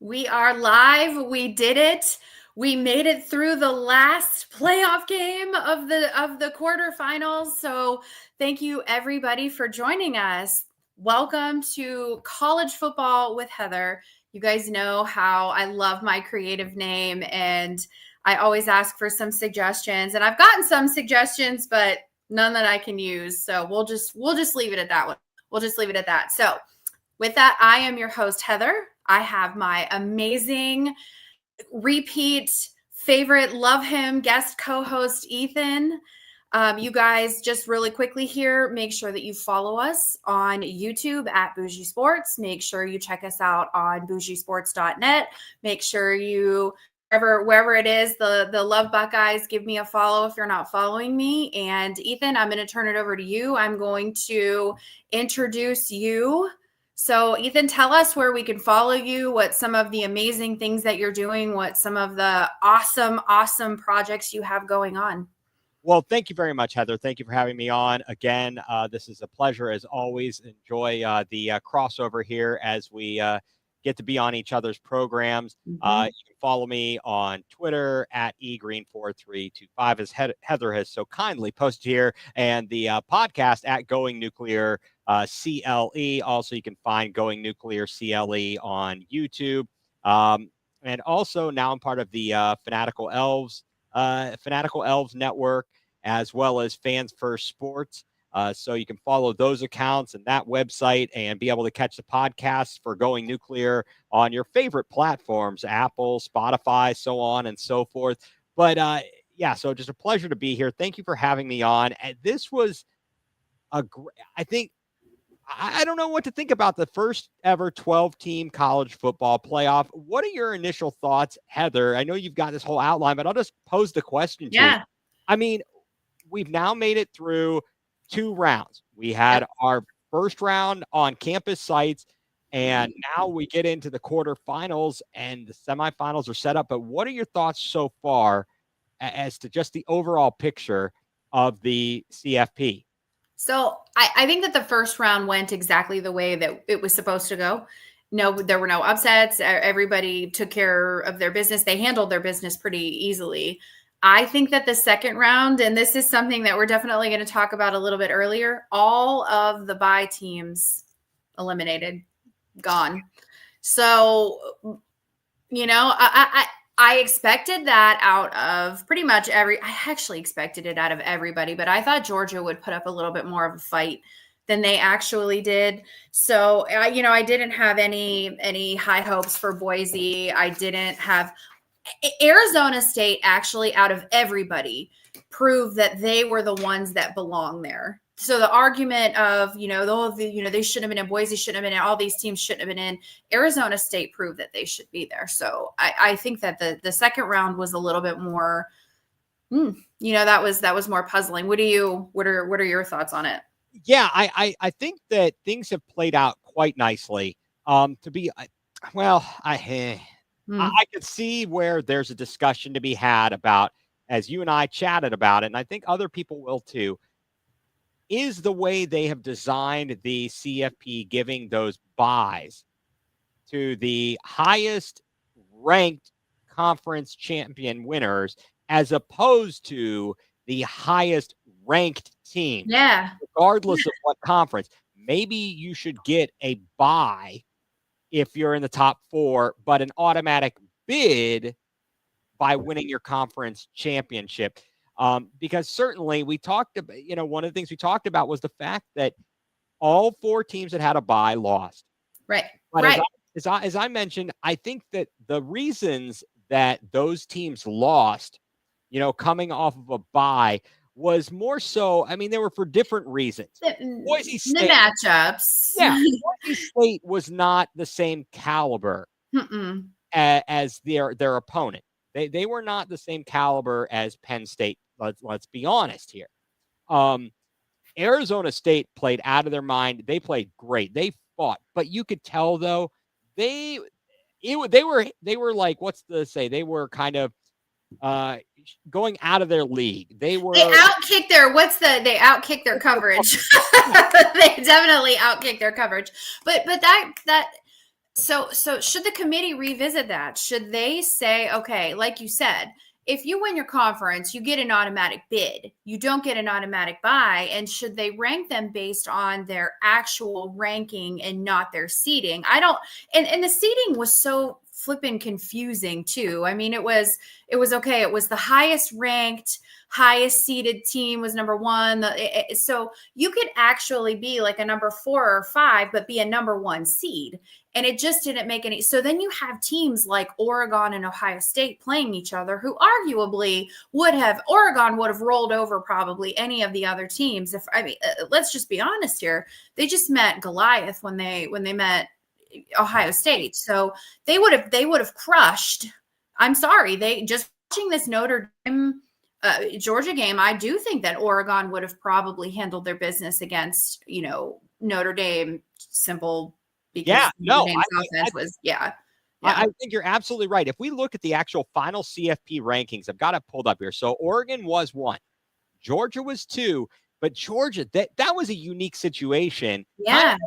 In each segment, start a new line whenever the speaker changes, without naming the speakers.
We are live. We did it. We made it through the last playoff game of the quarterfinals. So thank you everybody for joining us. Welcome to College Football with Heather. You guys know how I love my creative name, and I always ask for some suggestions. And I've gotten some suggestions, but none that I can use. So we'll just leave it at that one. We'll just leave it at that. So with that, I am your host, Heather. I have my amazing repeat favorite, love him, guest co-host, Ethan. You guys, just really quickly here, make sure that you follow us on YouTube at Bougie Sports. Make sure you check us out on bougiesports.net. Make sure you, wherever it is, the Love Buckeyes, give me a follow if you're not following me. And Ethan, I'm going to turn it over to you. I'm going to introduce you. So Ethan, tell us where we can follow you, what some of the amazing things that you're doing, what some of the awesome projects you have going on.
Well, thank you very much, Heather. Thank you for having me on again. This is a pleasure as always. Enjoy the crossover here as we get to be on each other's programs. You can follow me on Twitter at egreen4325, as Heather has so kindly posted here, and the podcast at Going Nuclear CLE. Also, you can find Going Nuclear CLE on YouTube. And also now I'm part of the Fanatical Elves Network, as well as Fans First Sports. So you can follow those accounts and that website and be able to catch the podcasts for Going Nuclear on your favorite platforms, Apple, Spotify, so on and so forth. But yeah, so just a pleasure to be here. Thank you for having me on. And this was I don't know what to think about the first ever 12-team college football playoff. What are your initial thoughts, Heather? I know you've got this whole outline, but I'll just pose the question to you. I mean, we've now made it through 2 rounds. We had our first round on campus sites, and now we get into the quarterfinals, and the semifinals are set up. But what are your thoughts so far as to just the overall picture of the CFP?
So I think that the first round went exactly the way that it was supposed to go. No, there were no upsets. Everybody took care of their business. They handled their business pretty easily. I think that the second round, and this is something that we're definitely going to talk about a little bit earlier, all of the bye teams eliminated, gone. So, you know, I expected that out of pretty much I actually expected it out of everybody, but I thought Georgia would put up a little bit more of a fight than they actually did. So, I didn't have any high hopes for Boise. I didn't have Arizona State, actually, out of everybody, proved that they were the ones that belong there. So the argument of, they shouldn't have been in, Boise shouldn't have been in, all these teams shouldn't have been in, Arizona State proved that they should be there. So I think that the second round was a little bit more, that was more puzzling. What are your thoughts on it?
Yeah, I think that things have played out quite nicely. I could see where there's a discussion to be had about, as you and I chatted about it, and I think other people will too, is the way they have designed the CFP giving those buys to the highest ranked conference champion winners as opposed to the highest ranked team.
Yeah.
Regardless of what conference. Maybe you should get a buy if you're in the top 4, but an automatic bid by winning your conference championship. Because certainly we talked about, one of the things we talked about was the fact that all 4 teams that had a bye lost.
Right.
But
right.
As I mentioned, I think that the reasons that those teams lost, coming off of a bye, was more so, they were for different reasons.
Boise State, the matchups.
Yeah. Boise State was not the same caliber as their opponent. They were not the same caliber as Penn State. Let's be honest here. Arizona State played out of their mind. They played great. They fought, but you could tell though they were like, what's the say? They were kind of going out of their league. They
outkicked their coverage. They definitely outkicked their coverage. But that So should the committee revisit that? Should they say, okay, like you said, if you win your conference, you get an automatic bid. You don't get an automatic bye. And should they rank them based on their actual ranking and not their seeding? I don't, and the seeding was so flippin' confusing too. I mean, it was okay. It was the highest ranked, highest seeded team was number one. So you could actually be like a number 4 or 5, but be a number 1 seed. And it just didn't make any. So then you have teams like Oregon and Ohio State playing each other, who arguably Oregon would have rolled over probably any of the other teams. Let's just be honest here. They just met Goliath when they met Ohio State. So they would have crushed. I'm sorry. They just watching this Notre Dame Georgia game. I do think that Oregon would have probably handled their business against, Notre Dame. Simple. Because
I think you're absolutely right. If we look at the actual final CFP rankings, I've got it pulled up here. So Oregon was 1, Georgia was 2, but Georgia, that was a unique situation.
Yeah.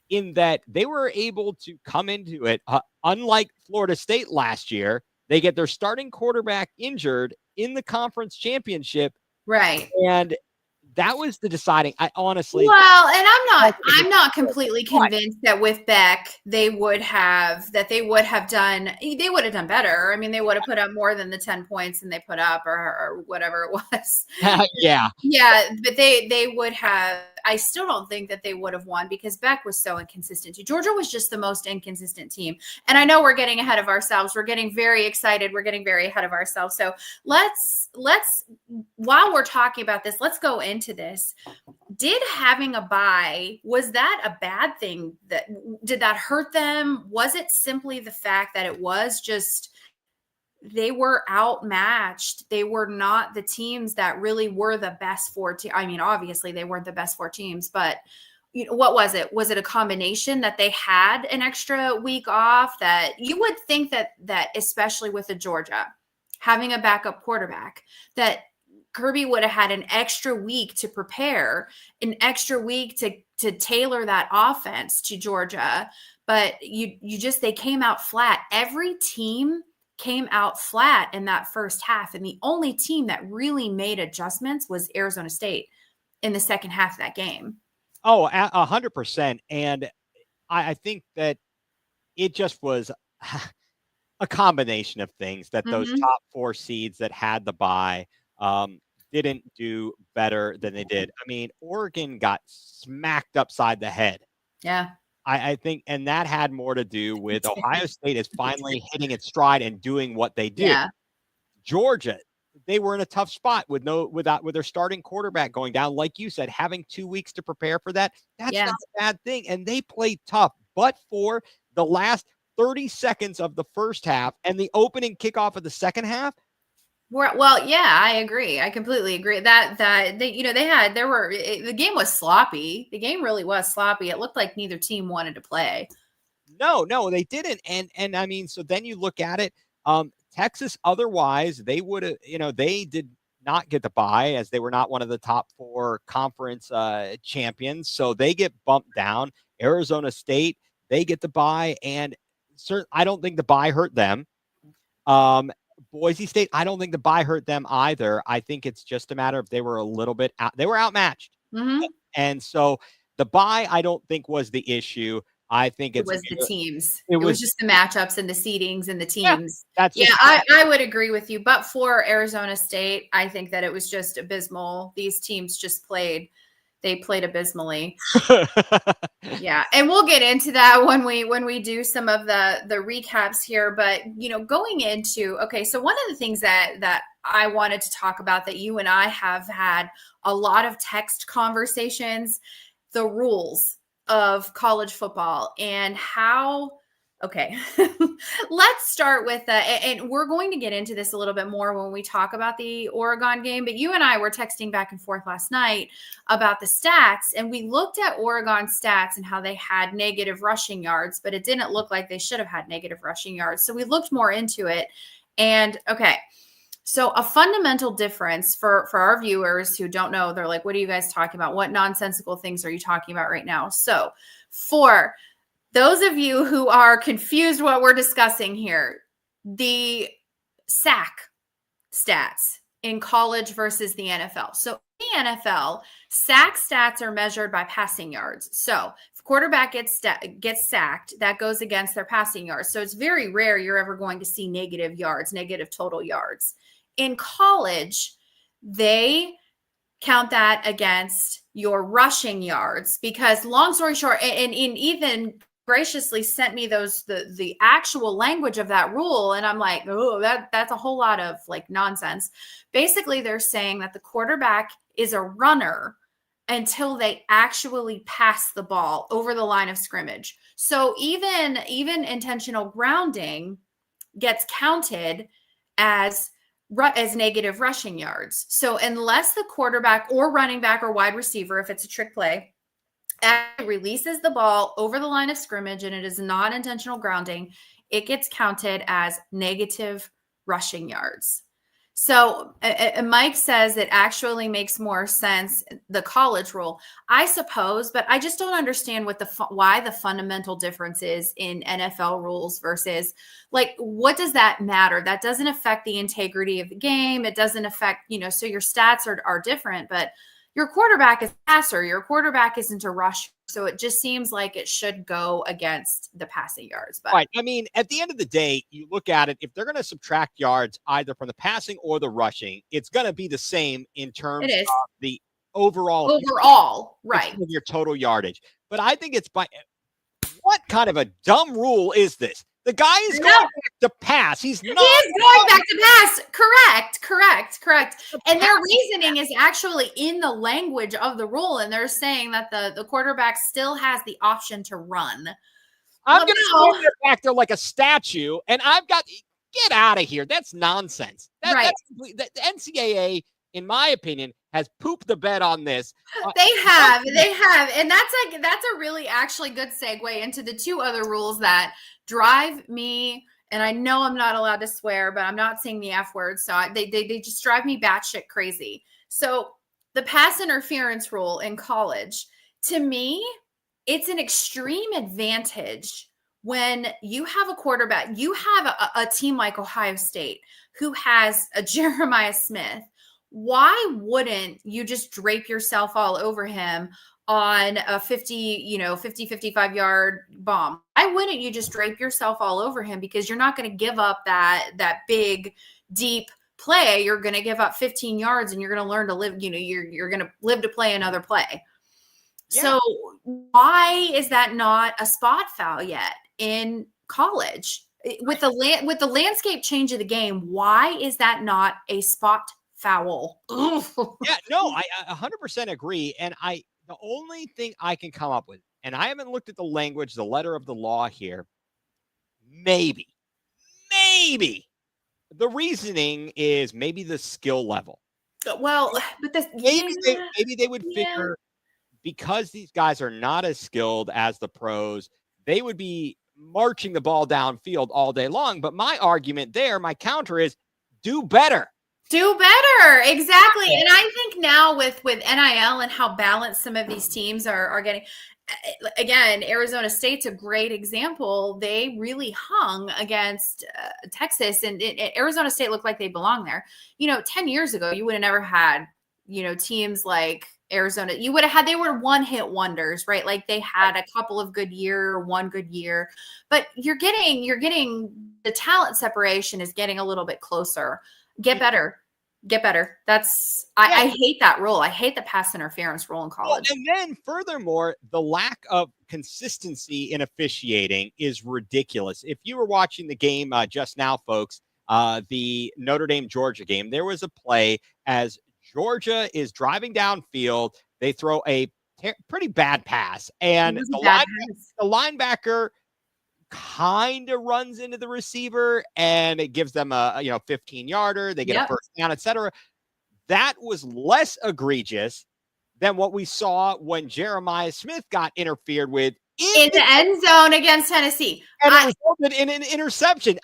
In that they were able to come into it, unlike Florida State last year, they get their starting quarterback injured in the conference championship.
Right.
And that was the deciding. I honestly.
Well, and I'm not completely convinced that with Beck they would have done better. I mean, they would have put up more than the 10 points and they put up or whatever it was.
Yeah.
Yeah, but they would have. I still don't think that they would have won because Beck was so inconsistent. Georgia was just the most inconsistent team. And I know we're getting ahead of ourselves. We're getting very excited. We're getting very ahead of ourselves. So let's while we're talking about this, let's go into this. Did having a bye, was that a bad thing? Did that hurt them? Was it simply the fact that it was just they were outmatched? They were not the teams that really were the best 4 teams. I mean, obviously they weren't the best 4 teams, but what was it? Was it a combination that they had an extra week off? That you would think that especially with the Georgia having a backup quarterback, that Kirby would have had an extra week to prepare, an extra week to tailor that offense to Georgia. But they came out flat. Every team came out flat in that first half. And the only team that really made adjustments was Arizona State in the second half of that game.
Oh, 100%. And I think that it just was a combination of things that those top 4 seeds that had the bye didn't do better than they did. I mean, Oregon got smacked upside the head.
Yeah.
I think, and that had more to do with Ohio State is finally hitting its stride and doing what they do.
Yeah.
Georgia, they were in a tough spot with their starting quarterback going down. Like you said, having 2 weeks to prepare for that, that's not a bad thing. And they played tough, but for the last 30 seconds of the first half and the opening kickoff of the second half.
Well, yeah, I agree. I completely agree that the game was sloppy. The game really was sloppy. It looked like neither team wanted to play.
No, they didn't. And I mean, so then you look at it, Texas, otherwise they would have, they did not get the bye as they were not one of the top 4 conference champions. So they get bumped down. Arizona State, they get the bye. And I don't think the bye hurt them. Boise State, I don't think the bye hurt them either. I think it's just a matter of they were a little bit they were outmatched. And so the bye, I don't think was the issue. I think it was
the teams. It was just the matchups and the seedings and the teams.
Yeah,
I would agree with you. But for Arizona State, I think that it was just abysmal. These teams just played abysmally. Yeah. And we'll get into that when we do some of the recaps here. But, going into, okay, so one of the things that I wanted to talk about that you and I have had a lot of text conversations, the rules of college football and how. Okay, let's start with and we're going to get into this a little bit more when we talk about the Oregon game, but you and I were texting back and forth last night about the stats, and we looked at Oregon stats and how they had negative rushing yards, but it didn't look like they should have had negative rushing yards. So we looked more into it. And okay, so a fundamental difference for our viewers who don't know, they're like, what are you guys talking about? What nonsensical things are you talking about right now? So for those of you who are confused what we're discussing here, the sack stats in college versus the NFL. So in the NFL, sack stats are measured by passing yards. So if a quarterback gets sacked, that goes against their passing yards. So it's very rare you're ever going to see negative yards, negative total yards. In college, they count that against your rushing yards because, long story short, and Ethan graciously sent me the actual language of that rule, and I'm like, oh, that's a whole lot of like nonsense. Basically, they're saying that the quarterback is a runner until they actually pass the ball over the line of scrimmage. So even intentional grounding gets counted as negative rushing yards. So unless the quarterback or running back or wide receiver, if it's a trick play, releases the ball over the line of scrimmage and it is not intentional grounding, it gets counted as negative rushing yards. So Mike says it actually makes more sense, the college rule, I suppose, but I just don't understand why the fundamental difference is in NFL rules versus, like, what does that matter? That doesn't affect the integrity of the game. It doesn't affect, so your stats are different, but your quarterback is a passer. Your quarterback isn't a rusher. So it just seems like it should go against the passing yards. But
right. I mean, at the end of the day, you look at it, if they're going to subtract yards either from the passing or the rushing, it's going to be the same in terms of the overall,
right,
of your total yardage. But I think it's what kind of a dumb rule is this? The guy is going back to pass. He is going
back to pass. Correct. And their reasoning is actually in the language of the rule. And they're saying that the quarterback still has the option to run.
I'm going to stand back there like a statue, and get out of here. That's nonsense.
Right.
The NCAA, in my opinion, has pooped the bed on this.
They have. And that's a really actually good segue into the two other rules that drive me, and I know I'm not allowed to swear, but I'm not saying the F word, so they just drive me batshit crazy. So the pass interference rule in college, to me, it's an extreme advantage when you have a quarterback, you have a team like Ohio State who has a Jeremiah Smith. Why wouldn't you just drape yourself all over him on a 55 yard bomb? Why wouldn't you just drape yourself all over him? Because you're not going to give up that big, deep play. You're going to give up 15 yards and you're going to learn to live, you're going to live to play another play. Yeah. So why is that not a spot foul yet in college? With the landscape change of the game, why is that not a spot foul?
Yeah, no, I 100% agree. And the only thing I can come up with, and I haven't looked at the language, the letter of the law here, maybe the reasoning is maybe the skill level.
Well, but
maybe they would figure, because these guys are not as skilled as the pros, they would be marching the ball downfield all day long. But my argument there, my counter is, do better.
Exactly. And I think now with NIL and how balanced some of these teams are getting, again, Arizona State's a great example. They really hung against Texas, and Arizona State looked like they belong there. 10 years ago, you would have never had, teams like Arizona. You would have had, they were one-hit wonders, right? Like they had a couple of one good year, but you're getting the talent separation is getting a little bit closer. Get better. I hate that rule. I hate the pass interference rule in college.
Well, and then furthermore, the lack of consistency in officiating is ridiculous. If you were watching the game just now, folks, the Notre Dame Georgia game, there was a play as Georgia is driving downfield. They throw a pretty bad pass, and the linebacker kind of runs into the receiver, and it gives them a 15-yarder. They get a first down, etc. That was less egregious than what we saw when Jeremiah Smith got interfered with
in the end zone against Tennessee,
and it resulted in an interception.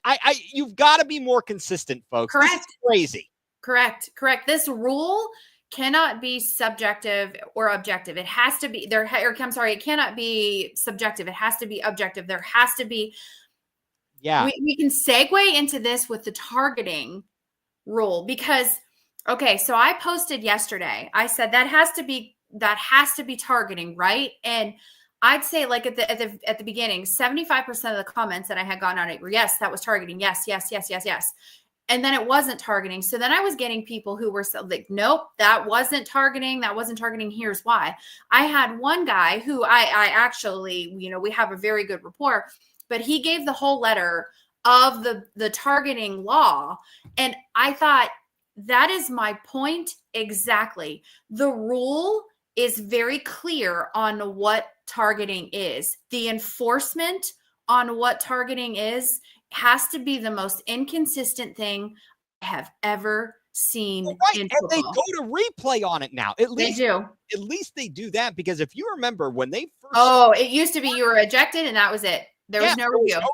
You've got to be more consistent, folks.
Correct.
This is crazy.
Correct. This rule cannot be subjective or objective. It has to be there. Or I'm sorry, it cannot be subjective. It has to be objective. There has to be.
Yeah.
We can segue into this with the targeting rule because, okay, so I posted yesterday. I said that has to be targeting, right? And I'd say like at the beginning, 75% of the comments that I had gotten on it were, yes, that was targeting. Yes, yes, yes, yes, yes. And then it wasn't targeting. So then I was getting people who were like, nope, that wasn't targeting. That wasn't targeting. Here's why. I had one guy who I actually, we have a very good rapport, but he gave the whole letter of the targeting law. And I thought, that is my point exactly. The rule is very clear on what targeting is. The enforcement on what targeting is has to be the most inconsistent thing I have ever seen.
Right.
In
And
football.
they go to replay on it now. At least they do that, because if you remember when they first
it used to be you were ejected and that was it. There was no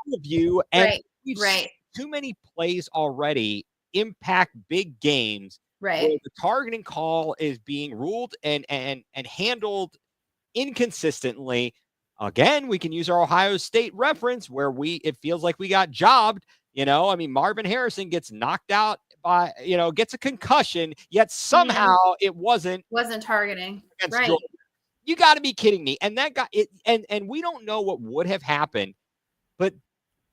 review. And we've
right.
seen too many plays already impact big games.
Right.
Where the targeting call is being ruled and handled inconsistently. Again, we can use our Ohio State reference where it feels like we got jobbed. I mean, Marvin Harrison gets knocked out by, gets a concussion, yet somehow it wasn't
targeting.
Against Georgia. You got to be kidding me. And that guy, and we don't know what would have happened, but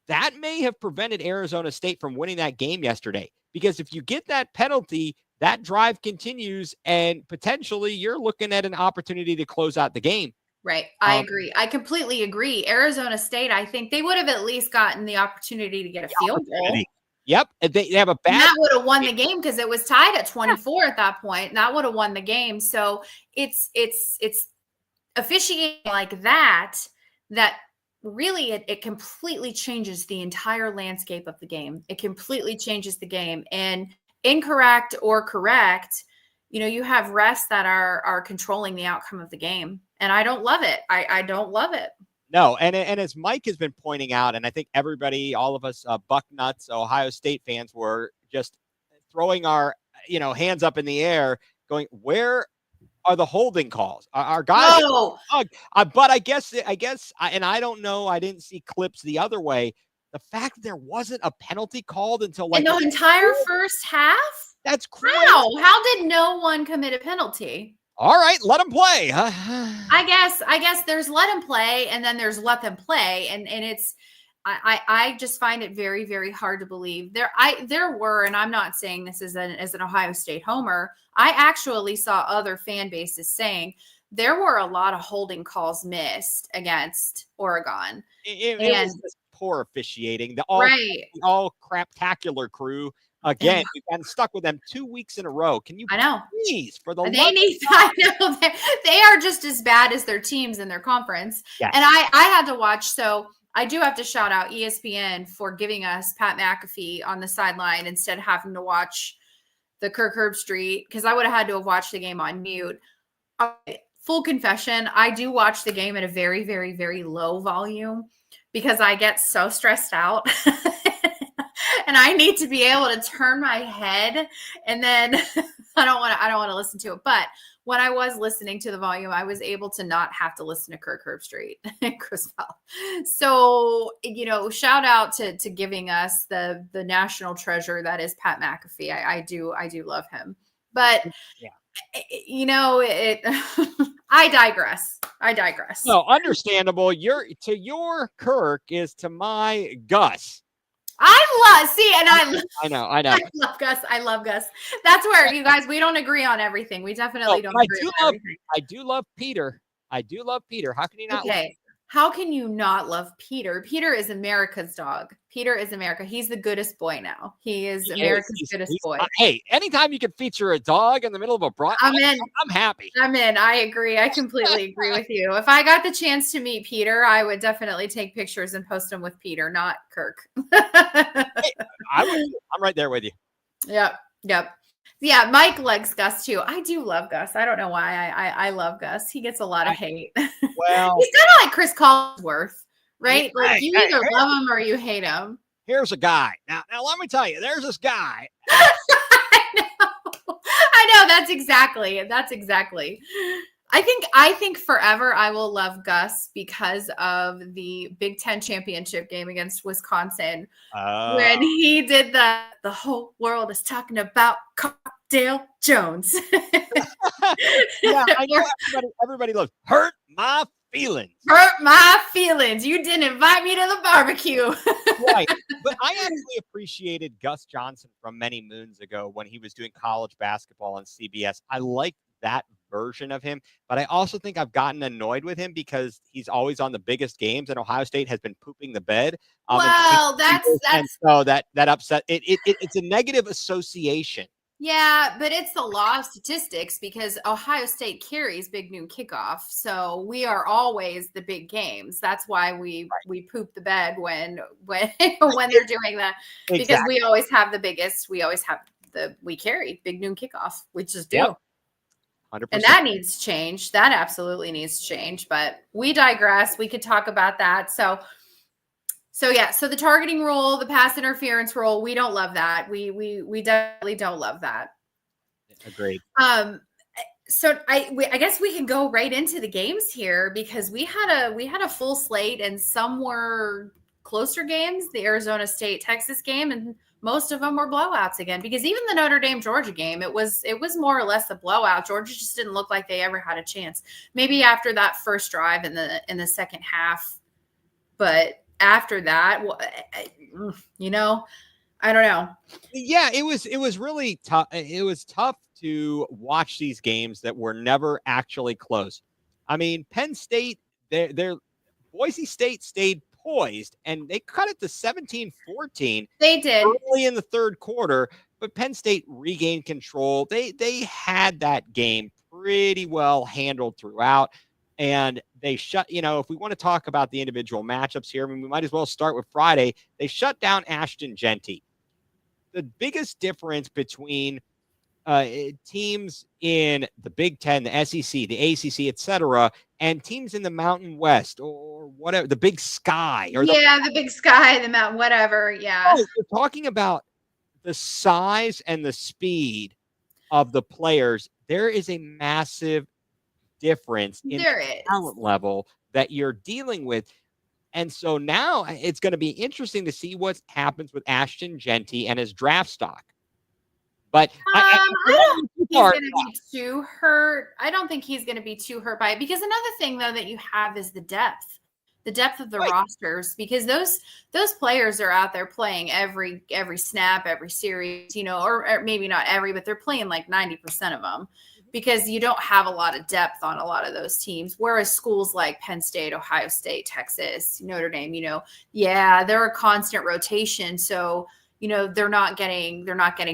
that may have prevented Arizona State from winning that game yesterday. Because if you get that penalty, that drive continues, and potentially you're looking at an opportunity to close out the game.
Right. I agree. I completely agree. Arizona State, I think they would have at least gotten the opportunity to get a field goal.
Yep. They have a bad.
And that would have won the game because it was tied at 24 at that point. And that would have won the game. So it's officiating like that really it completely changes the entire landscape of the game. It completely changes the game. And incorrect or correct, you have refs that are controlling the outcome of the game. And I don't love it. I don't love it.
No. And as Mike has been pointing out, and I think everybody, all of us Bucknuts, Ohio State fans, were just throwing our, hands up in the air going, where are the holding calls? Our guys.
No.
But I guess, and I don't know, I didn't see clips the other way. The fact that there wasn't a penalty called until
in the entire first half?
That's crazy.
How did no one commit a penalty?
All right, let them play.
I guess there's let them play, and then there's let them play, and it's I just find it very, very hard to believe. There were, and I'm not saying this as an Ohio State homer, I actually saw other fan bases saying there were a lot of holding calls missed against Oregon.
It was just poor officiating. The all craptacular crew. Again, we've gotten stuck with them 2 weeks in a row. Can you please, for the love of God?
I know they are just as bad as their teams in their conference.
Yes.
And I had to watch. So I do have to shout out ESPN for giving us Pat McAfee on the sideline instead of having to watch the Kirk Herbstreit, because I would have had to have watched the game on mute. Full confession, I do watch the game at a very, very, very low volume because I get so stressed out. And I need to be able to turn my head, and then I don't want to listen to it. But when I was listening to the volume, I was able to not have to listen to Kirk Herbstreit and Chris Bell. So, shout out to giving us the national treasure that is Pat McAfee. I do love him. But I digress.
No, understandable. Your Kirk is to my Gus.
I know. I love Gus. That's where, you guys, we don't agree on everything. We definitely don't agree on everything.
I do love Peter. How can you not love Peter?
How can you not love Peter? Peter is America's dog. Peter is America. He's the goodest boy now. He is America's goodest boy.
Hey, anytime you can feature a dog in the middle of a broadcast, I'm happy.
I'm in. I agree. I completely agree with you. If I got the chance to meet Peter, I would definitely take pictures and post them with Peter, not Kirk.
Hey, I'm right there with you.
Yep. Yeah, Mike likes Gus too. I do love Gus. I don't know why I love Gus. He gets a lot of hate.
Well,
he's kind of like Chris Collinsworth, right? Like you either love him or you hate him.
Here's a guy. Now let me tell you, there's this guy.
I know. That's exactly. I think forever I will love Gus because of the Big Ten championship game against Wisconsin when he did the whole world is talking about Dale Jones.
Yeah, I know everybody loves hurt my feelings.
Hurt my feelings. You didn't invite me to the barbecue.
Right. But I actually appreciated Gus Johnson from many moons ago when he was doing college basketball on CBS. I liked that version of him, but I also think I've gotten annoyed with him because he's always on the biggest games and Ohio State has been pooping the bed.
Well,
and so that upset it's a negative association.
Yeah, but it's the law of statistics because Ohio State carries big noon kickoff. So we are always the big games. That's why we poop the bed when when they're doing that. Because
Exactly.
we always have the biggest, we carry big noon kickoff. We just do.
Yep. 100%.
And that needs change. That absolutely needs change. But we digress. We could talk about that. So yeah, so the targeting rule, the pass interference rule, we don't love that. We definitely don't love that.
Agreed.
So I guess we can go right into the games here because we had a full slate and some were closer games, the Arizona State Texas game, and most of them were blowouts again because even the Notre Dame Georgia game, it was more or less a blowout. Georgia just didn't look like they ever had a chance. Maybe after that first drive in the second half, but after that, I don't know.
Yeah, it was really tough. It was tough to watch these games that were never actually close. I mean, Penn State, their Boise State stayed poised and they cut it to 17-14.
They did
early in the third quarter, but Penn State regained control. They had that game pretty well handled throughout. And they shut, if we want to talk about the individual matchups here, I mean, we might as well start with Friday. They shut down Ashton Genty. The biggest difference between teams in the Big Ten, the SEC, the ACC, etc., and teams in the Mountain West or whatever, the Big Sky.
The Big Sky, the Mountain, whatever, yeah.
We're talking about the size and the speed of the players. There is a massive difference in the talent level that you're dealing with. And so now it's going to be interesting to see what happens with Ashton Genty and his draft stock. But
I don't think he's going to be too hurt. I don't think he's going to be too hurt by it because another thing though that you have is the depth of the rosters because those players are out there playing every snap, every series, or maybe not every, but they're playing like 90% of them. Because you don't have a lot of depth on a lot of those teams. Whereas schools like Penn State, Ohio State, Texas, Notre Dame, they're a constant rotation. So, they're not getting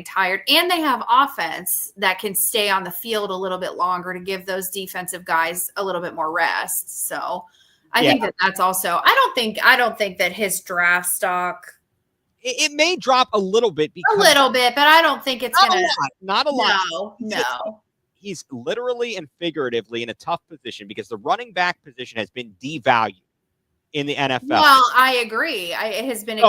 tired. And they have offense that can stay on the field a little bit longer to give those defensive guys a little bit more rest. So I think that's also I don't think that his draft stock
it may drop a little bit
but I don't think it's
not a lot.
No.
He's literally and figuratively in a tough position because the running back position has been devalued in the NFL.
Well, I agree. It's been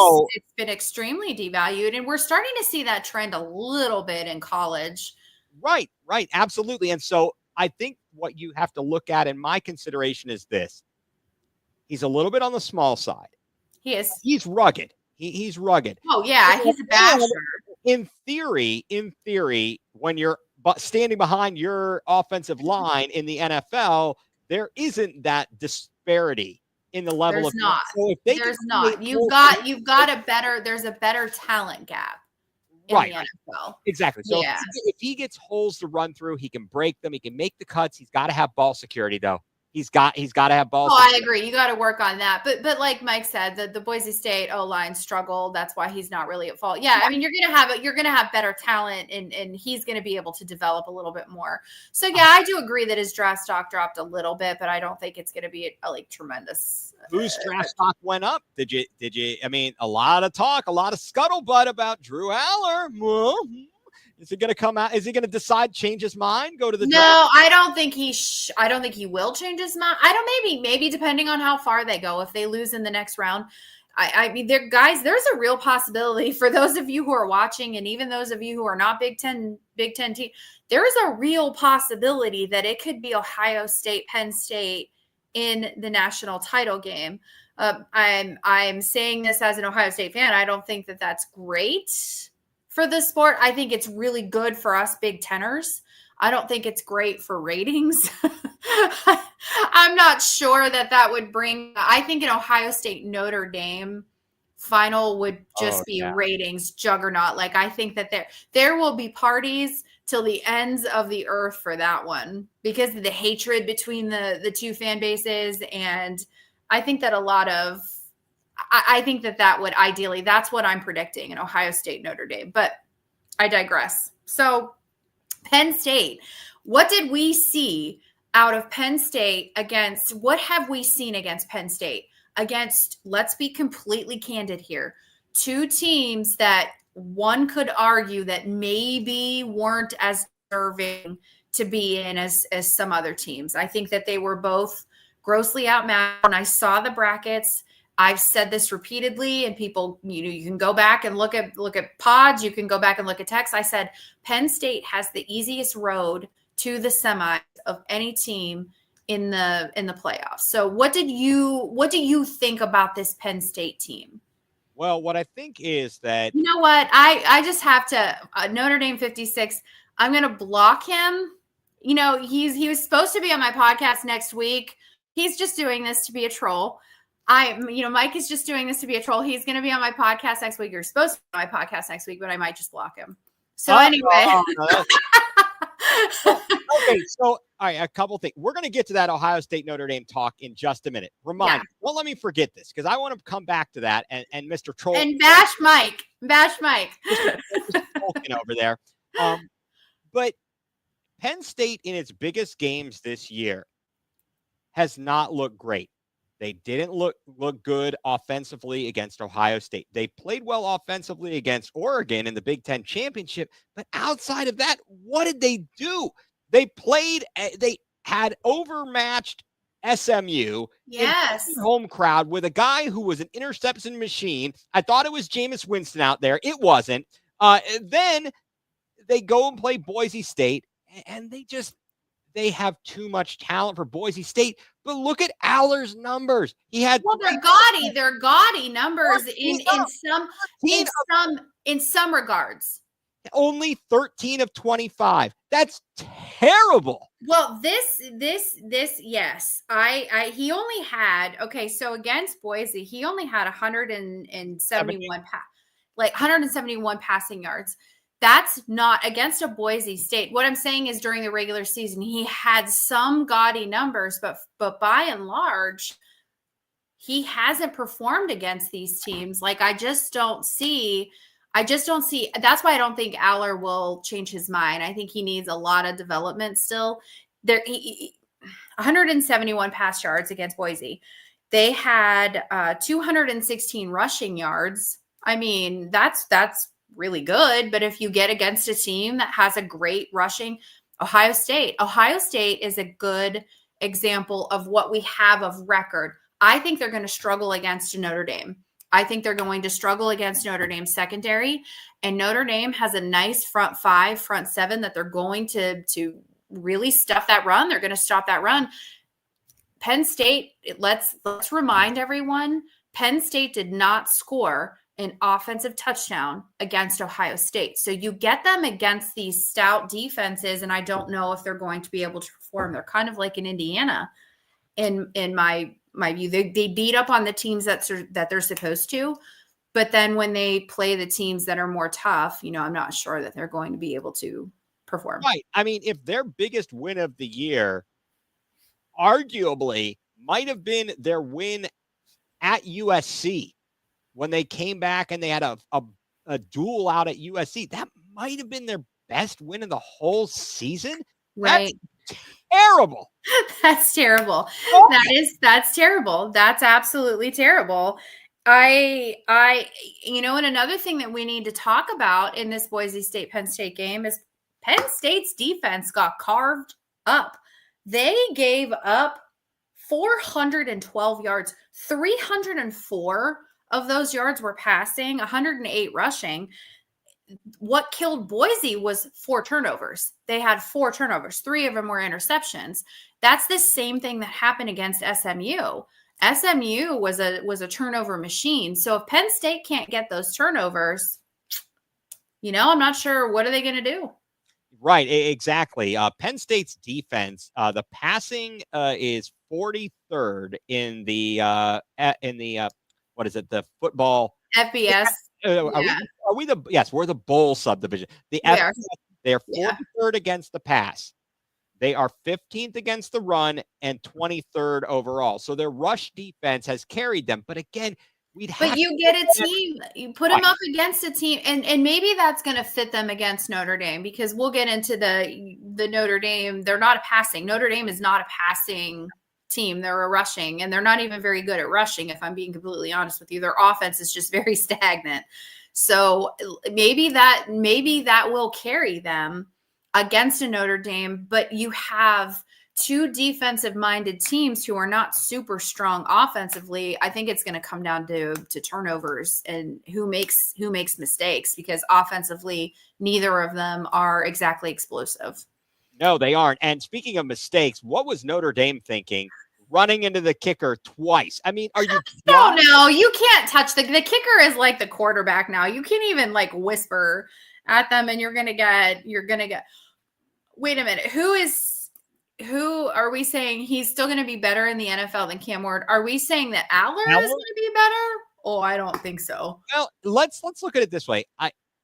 extremely devalued, and we're starting to see that trend a little bit in college.
Right, absolutely. And so I think what you have to look at in my consideration is this. He's a little bit on the small side.
He is.
He's rugged. He's rugged.
Oh, yeah, he's a basher.
In theory, when you're standing behind your offensive line in the NFL, there isn't that disparity in the level
There's not.
So
there's not. There's a better talent gap in the NFL.
Exactly. So if he gets holes to run through, he can break them. He can make the cuts. He's got to have ball security, though. He's got to have ball.
Oh, I agree. You got to work on that. But like Mike said, the Boise State O-line struggled. That's why he's not really at fault. Yeah, I mean, you're gonna have better talent, and he's gonna be able to develop a little bit more. So yeah, I do agree that his draft stock dropped a little bit, but I don't think it's gonna be a tremendous.
Whose draft stock went up? Did you? I mean, a lot of talk, a lot of scuttlebutt about Drew Aller. Is it going to come out? Is he going to change his mind? Go to the draft?
I don't think I don't think he will change his mind. I don't. Maybe depending on how far they go. If they lose in the next round, I mean, there's a real possibility for those of you who are watching, and even those of you who are not Big Ten team, there is a real possibility that it could be Ohio State, Penn State in the national title game. I'm saying this as an Ohio State fan. I don't think that that's great for the sport. I think it's really good for us Big Teners. I don't think it's great for ratings. I'm not sure that would bring. I think an Ohio State Notre Dame final would just be ratings juggernaut. Like, I think that there will be parties till the ends of the earth for that one because of the hatred between the two fan bases. And I think that I think that would ideally, that's what I'm predicting, an Ohio State Notre Dame, but I digress. So Penn State, what did we see out of Penn State what have we seen against Penn State? Against, let's be completely candid here, two teams that one could argue that maybe weren't as deserving to be in as some other teams. I think that they were both grossly outmatched. When I saw the brackets, I've said this repeatedly, and people, you can go back and look at pods. You can go back and look at text. I said Penn State has the easiest road to the semis of any team in the playoffs. So what do you think about this Penn State team?
Well, what I think is that,
you know what, I just have to Notre Dame 56. I'm going to block him. He was supposed to be on my podcast next week. He's just doing this to be a troll. Mike is just doing this to be a troll. He's going to be on my podcast next week. You're supposed to be on my podcast next week, but I might just block him. So anyway.
Okay, so all right, a couple things. We're going to get to that Ohio State Notre Dame talk in just a minute. Don't let me forget this, because I want to come back to that and Mr. Troll
and bash Mike
over there. But Penn State in its biggest games this year has not looked great. They didn't look good offensively against Ohio State. They played well offensively against Oregon in the Big Ten championship. But outside of that, what did they do? They had overmatched SMU in home crowd with a guy who was an interception machine. I thought it was Jameis Winston out there. It wasn't. Then they go and play Boise State, and they have too much talent for Boise State. But look at Aller's numbers. He had
they're gaudy numbers in some regards.
Only 13 of 25. That's terrible.
Well, this yes. He only had, so against Boise, he only had 171 passing yards. That's not against a Boise State. What I'm saying is during the regular season, he had some gaudy numbers, but by and large, he hasn't performed against these teams. Like, I just don't see. That's why I don't think Aller will change his mind. I think he needs a lot of development still. 171 pass yards against Boise. They had 216 rushing yards. I mean, that's really good. But if you get against a team that has a great rushing, Ohio State is a good example of what we have of record. I think they're going to struggle against Notre Dame. I think they're going to struggle against Notre Dame secondary, and Notre Dame has a nice front five, front seven that they're going to really stuff that run. They're going to stop that run. Penn State, let's remind everyone, Penn State did not score an offensive touchdown against Ohio State. So you get them against these stout defenses, and I don't know if they're going to be able to perform. They're kind of like in Indiana in my view. They beat up on the teams that they're supposed to, but then when they play the teams that are more tough, I'm not sure that they're going to be able to perform.
Right. I mean, if their biggest win of the year arguably might have been their win at USC when they came back and they had a duel out at USC, that might have been their best win of the whole season.
Right.
That's terrible.
That's terrible. That's terrible. That's absolutely terrible. And another thing that we need to talk about in this Boise State Penn State game is Penn State's defense got carved up. They gave up 412 yards, 304 of those yards were passing, 108 rushing. What killed Boise was 4 turnovers. They had 4 turnovers. 3 of them were interceptions. That's the same thing that happened against SMU. SMU was a turnover machine. So if Penn State can't get those turnovers, I'm not sure what are they going to do.
Right, exactly. Penn State's defense, the passing is 43rd in the what is it? The football
FBS.
Are we the yes? We're the bowl subdivision. The FBS, they are 43rd against the pass. They are 15th against the run and 23rd overall. So their rush defense has carried them. But again,
But you get a team, you put them up against a team, and maybe that's going to fit them against Notre Dame, because we'll get into the Notre Dame. They're not a passing. Notre Dame is not a passing team. They're a rushing, and they're not even very good at rushing, if I'm being completely honest with you. Their offense is just very stagnant. So maybe that will carry them against a Notre Dame, but you have two defensive-minded teams who are not super strong offensively. I think it's going to come down to turnovers and who makes mistakes, because offensively, neither of them are exactly explosive.
No, they aren't. And speaking of mistakes, what was Notre Dame thinking running into the kicker twice? I mean, are you?
No, you can't touch the kicker is like the quarterback now. You can't even like whisper at them, and you're gonna get. Wait a minute, who are we saying he's still going to be better in the NFL than Cam Ward? Are we saying that Aller is going to be better? Oh, I don't think so.
Well, let's look at it this way.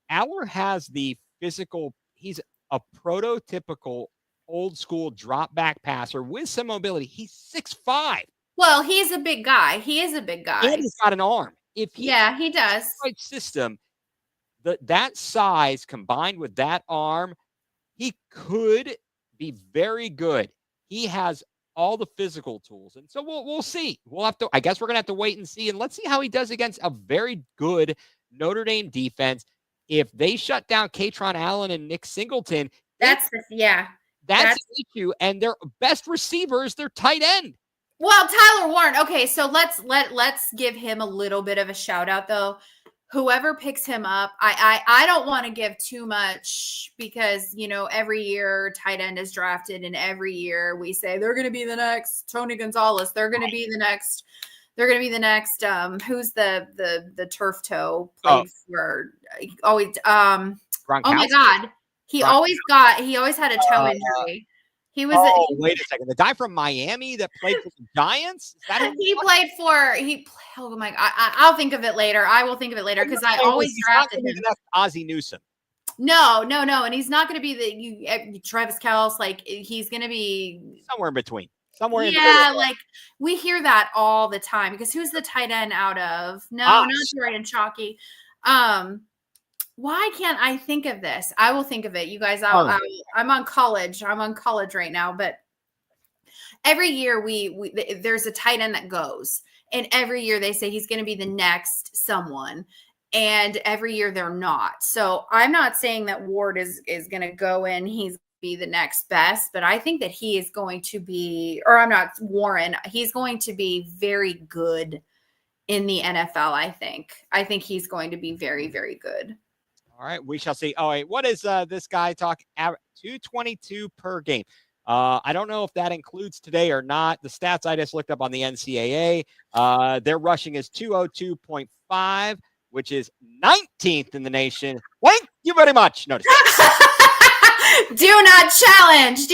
Aller has the physical. He's a prototypical old school drop back passer with some mobility. He's 6'5".
Well, he's a big guy. He is a big guy.
And he's got an arm.
He does.
Right system. That size combined with that arm, he could be very good. He has all the physical tools. And so we'll see. I guess we're going to have to wait and see. And let's see how he does against a very good Notre Dame defense. If they shut down Katron Allen and Nick Singleton, that's an issue. And their best receiver is their tight end.
Well, Tyler Warren. Okay, so let's give him a little bit of a shout out though. Whoever picks him up, I don't want to give too much, because every year tight end is drafted, and every year we say they're going to be the next Tony Gonzalez. They're going to be the next. They're going to be the next. Who's the turf toe played for? Always. Oh my God, he always had a toe injury. He was.
Wait a second. The guy from Miami that played for the Giants. Is that
Oh my God! I'll think of it later. I will think of it later, because I always drafted him.
Ozzie Newsome.
No, and he's not going to be the Travis Kelce. Like, he's going to be
somewhere in between. Somewhere in
like we hear that all the time, because who's the tight end out of? No, not Jordan Chalky. Why can't I think of this? I will think of it. You guys, I'm on college. I'm on college right now, but every year there's a tight end that goes, and every year they say he's going to be the next someone, and every year they're not. So I'm not saying that Ward is going to go in. He's be the next best, but I think that he is going to be, or I'm not Warren. He's going to be very good in the NFL. I think he's going to be very, very good.
All right, we shall see. All right, what is this guy talk? 222 per game. I don't know if that includes today or not. The stats I just looked up on the NCAA, their rushing is 202.5, which is 19th in the nation. Thank you very much. Notice.
Do not challenge.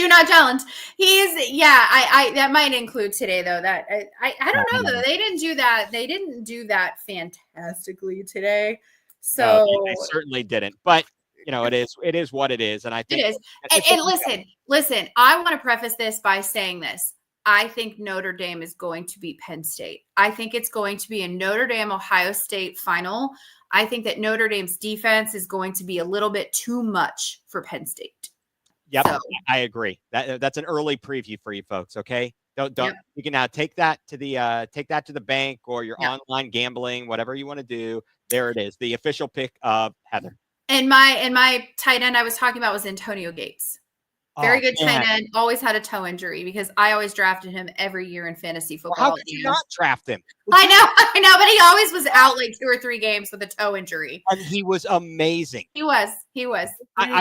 I that might include today though. That I don't know though. They didn't do that. They didn't do that fantastically today. So
no, they certainly didn't. But it is what it is. And I think
it is. And listen, I want to preface this by saying this. I think Notre Dame is going to beat Penn State. I think it's going to be a Notre Dame Ohio State final. I think that Notre Dame's defense is going to be a little bit too much for Penn State.
Yep, so. I agree. That's an early preview for you folks. Okay, don't. Yep. You can now take that to the bank or your online gambling, whatever you want to do. There it is, the official pick of Heather.
And my tight end I was talking about was Antonio Gates. Very
Oh,
good
man.
tight end. Always had a toe injury because I always drafted him every year in fantasy
Well, how
football.
could you not draft him?
I know, but he always was out like 2 or 3 games with a toe injury.
And he was amazing.
He was. He
I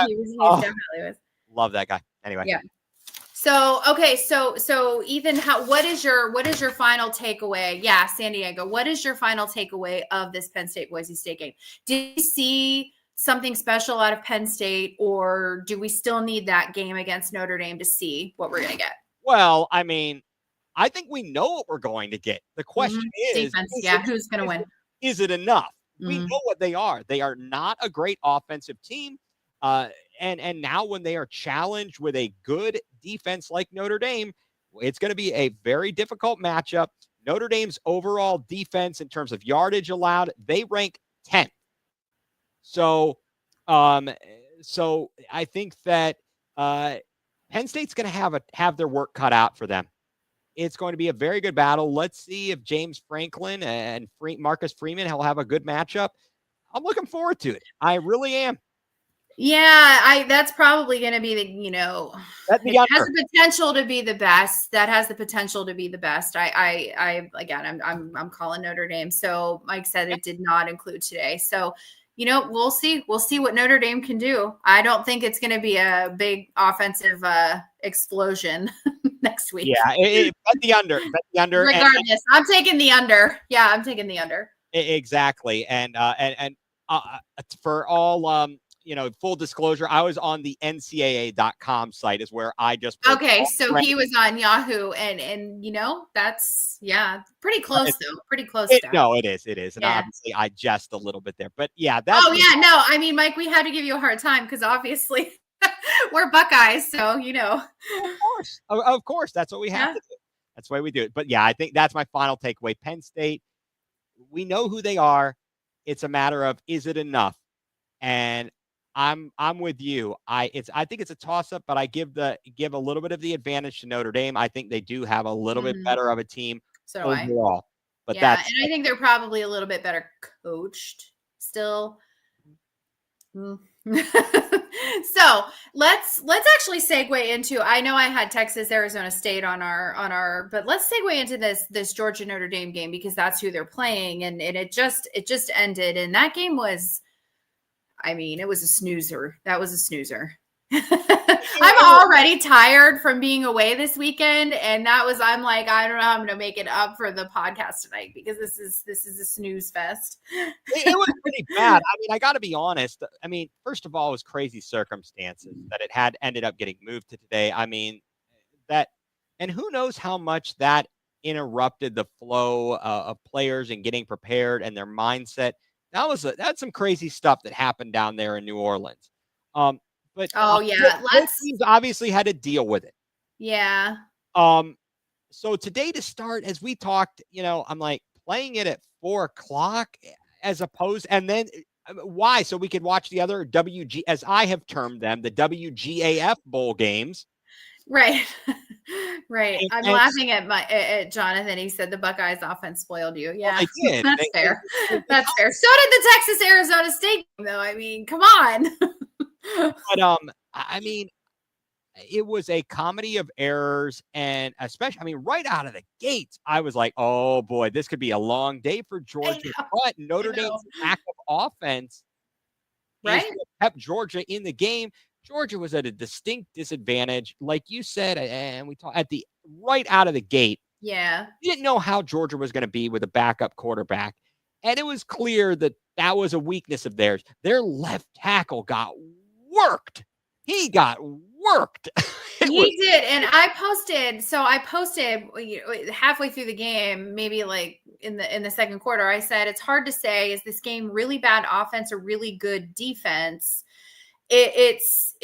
he's definitely was.
love that guy. Anyway.
Yeah. So, okay, so Ethan, what is your final takeaway? Yeah, San Diego. What is your final takeaway of this Penn State Boise State game? Did you see something special out of Penn State, or do we still need that game against Notre Dame to see what we're going to get?
Well, I mean, I think we know what we're going to get. The question is,
defense. Yeah, who's going to win?
Is it enough? We know what they are. They are not a great offensive team. And now when they are challenged with a good defense like Notre Dame, it's going to be a very difficult matchup. Notre Dame's overall defense in terms of yardage allowed, they rank 10th. So I think that Penn State's going to have their work cut out for them. It's going to be a very good battle. Let's see if James Franklin and Marcus Freeman will have a good matchup. I'm looking forward to it. I really am.
Yeah, that's probably going to be it has the potential to be the best. That has the potential to be the best. I'm calling Notre Dame. So Mike said it did not include today. So, we'll see. We'll see what Notre Dame can do. I don't think it's going to be a big offensive explosion next week.
Yeah, bet the under.
Regardless, I'm taking the under. Yeah, I'm taking the under.
Exactly. And for all full disclosure, I was on the NCAA.com site is where I just
okay. So he was on Yahoo, and that's pretty close though. Pretty close.
No, it is. And obviously, I jest a little bit there, but yeah.
No. I mean, Mike, we had to give you a hard time because obviously we're Buckeyes, so
Of course, that's what we have to do. That's why we do it. But yeah, I think that's my final takeaway. Penn State, we know who they are. It's a matter of, is it enough? And I'm with you. I think it's a toss up, but I give a little bit of the advantage to Notre Dame. I think they do have a little bit better of a team overall. But
and I think they're probably a little bit better coached still. So let's actually segue into, I know I had Texas, Arizona State on our, but let's segue into this Georgia Notre Dame game because that's who they're playing. And it just ended. And that game was, it was a snoozer. That was a snoozer. I'm already tired from being away this weekend. And I'm like, I don't know how I'm going to make it up for the podcast tonight because this is a snooze fest.
It was pretty bad. I got to be honest. First of all, it was crazy circumstances that it had ended up getting moved to today. And who knows how much that interrupted the flow of players and getting prepared and their mindset. That's some crazy stuff that happened down there in New Orleans. But both teams obviously had to deal with it.
Yeah.
So today to start, as we talked, I'm like playing it at 4:00 as opposed, and then why? So we could watch the other WG, as I have termed them, the WGAF bowl games.
Right. Right. I'm laughing at Jonathan. He said the Buckeyes offense spoiled you. Yeah.
Well, they did.
That's fair. That's fair. So did the Texas Arizona State game, though. Come on.
But it was a comedy of errors, and especially, right out of the gates, I was like, "Oh boy, this could be a long day for Georgia." But Notre Dame's lack of offense, kept Georgia in the game. Georgia was at a distinct disadvantage, like you said, and we talked right out of the gate.
Yeah,
we didn't know how Georgia was going to be with a backup quarterback, and it was clear that was a weakness of theirs. Their left tackle got worked. He got worked.
He did. And I posted halfway through the game, maybe like in the second quarter, I said, it's hard to say, is this game really bad offense or really good defense? It's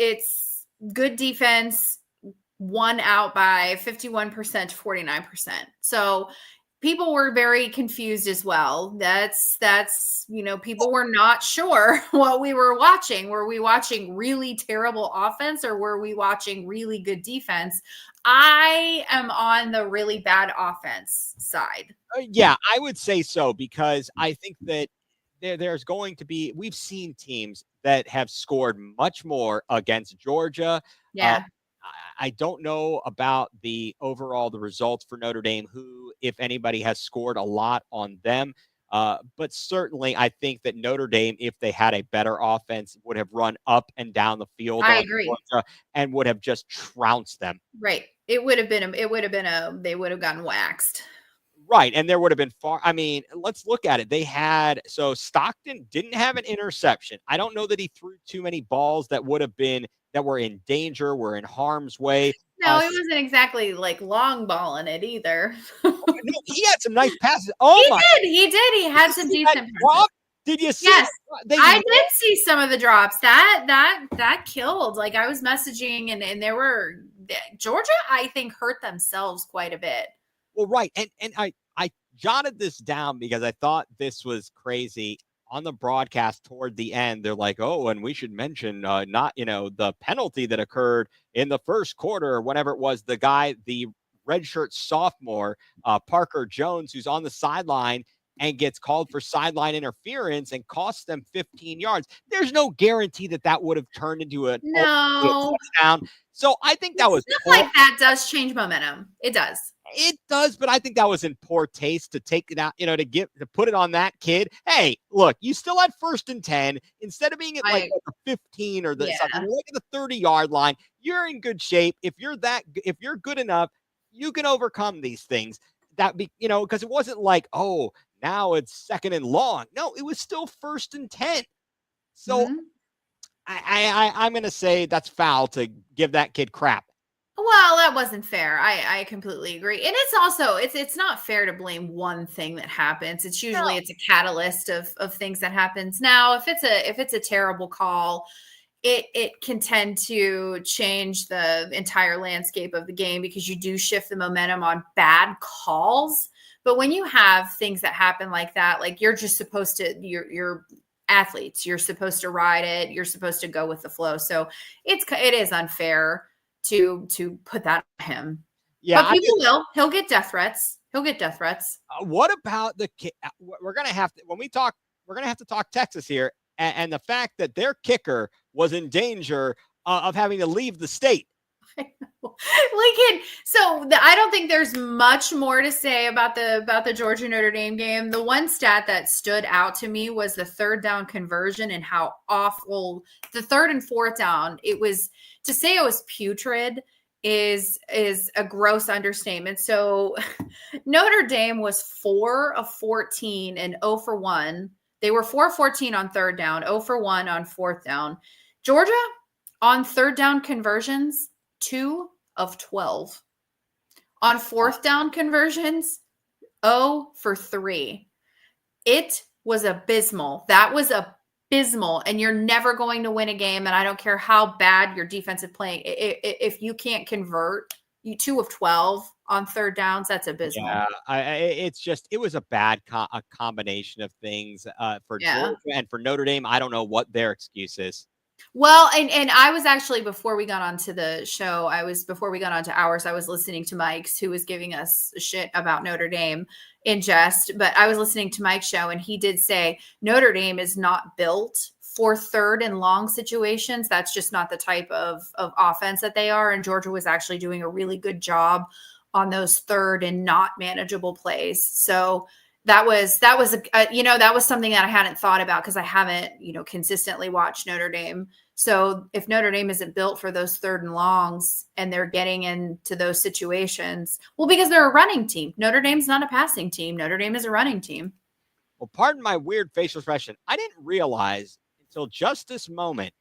good defense won out by 51% to 49%. So people were very confused as well. That's people were not sure what we were watching. Were we watching really terrible offense or were we watching really good defense? I am on the really bad offense side.
Yeah, I would say so, because I think that there's going to be, we've seen teams that have scored much more against Georgia.
Yeah.
I don't know about the results for Notre Dame, who, if anybody, has scored a lot on them. But certainly, I think that Notre Dame, if they had a better offense, would have run up and down the field
I
on
agree.
Georgia and would have just trounced them.
Right. It would have been they would have gotten waxed.
Right. And there would have been I mean, let's look at it. So Stockton didn't have an interception. I don't know that he threw too many balls that were in danger, were in harm's way.
No, it wasn't exactly like long ball in it either.
No, he had some nice passes. Oh,
He did. He had some decent
passes. Did you see?
Yes, I did see some of the drops. That killed. Like, I was messaging, and there were Georgia, I think, hurt themselves quite a bit.
Well, right. And I jotted this down because I thought this was crazy. On the broadcast toward the end, they're like, oh, and we should mention the penalty that occurred in the first quarter or whenever it was. The redshirt sophomore, Parker Jones, who's on the sideline and gets called for sideline interference and costs them 15 yards. There's no guarantee that would have turned into a touchdown. So I think that was
stuff like that does change momentum. It does.
It does, but I think that was in poor taste to take it out, to put it on that kid. Hey, look, you still had 1st and 10 instead of being at like the 15 or something, like at the 30-yard line. You're in good shape. If you're good enough, you can overcome these things. Because it wasn't like, oh, now it's 2nd and long. No, it was still 1st and 10. So I'm going to say that's foul to give that kid crap.
Well, that wasn't fair. I completely agree. And it's also, it's not fair to blame one thing that happens. It's usually it's a catalyst of things that happens. Now, if it's a terrible call, it can tend to change the entire landscape of the game because you do shift the momentum on bad calls. But when you have things that happen like that, like you're just supposed to, you're athletes, you're supposed to ride it. You're supposed to go with the flow. So it is unfair to put that on him. Yeah, but he'll get death threats.
What about the kid? We're gonna have to talk Texas here, and the fact that their kicker was in danger of having to leave the state.
I know. I don't think there's much more to say about the Georgia Notre Dame game. The one stat that stood out to me was the 3rd down conversion and how awful the 3rd and 4th down. It was, to say it was putrid is a gross understatement. So Notre Dame was 4 of 14 and 0 for 1. They were 4 of 14 on 3rd down, 0 for 1 on 4th down. Georgia on 3rd down conversions, 2 of 12. On 4th down conversions, 0 for 3. It was abysmal. That was abysmal. And you're never going to win a game. And I don't care how bad your defensive playing. If you can't convert, 2 of 12 on 3rd downs, that's abysmal.
Yeah, it was a bad combination of things for Georgia and for Notre Dame. I don't know what their excuse is.
Well, and I was actually, before we got onto the show, before we got onto ours, I was listening to Mike's, who was giving us shit about Notre Dame in jest, but I was listening to Mike's show, and he did say Notre Dame is not built for 3rd and long situations. That's just not the type of offense that they are. And Georgia was actually doing a really good job on those 3rd and not manageable plays. So that was that was something that I hadn't thought about because I haven't, consistently watched Notre Dame. So if Notre Dame isn't built for those 3rd and longs and they're getting into those situations, well, because they're a running team. Notre Dame's not a passing team. Notre Dame is a running team.
Well, pardon my weird facial expression. I didn't realize until just this moment.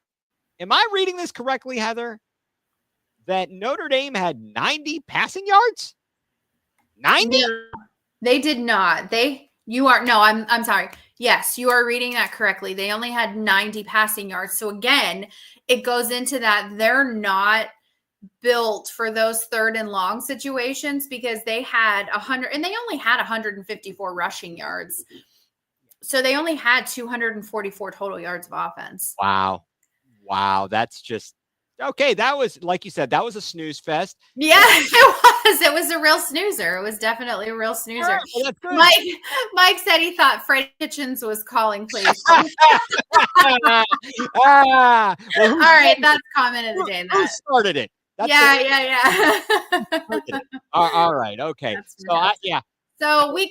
Am I reading this correctly, Heather? That Notre Dame had 90 passing yards? 90?
No, they did not. I'm sorry. Yes, you are reading that correctly. They only had 90 passing yards. So again, it goes into that they're not built for those 3rd and long situations because they had 100 and they only had 154 rushing yards. So they only had 244 total yards of offense.
Wow. That's just okay. That was, like you said, that was a snooze fest.
Yeah, it was. It was a real snoozer. It was definitely a real snoozer. Right, well, that's good. Mike said he thought Freddie Kitchens was calling, please. All right, that's comment of the day.
Who started it? That's
Yeah.
all right. Okay.
That's
So
fantastic. So we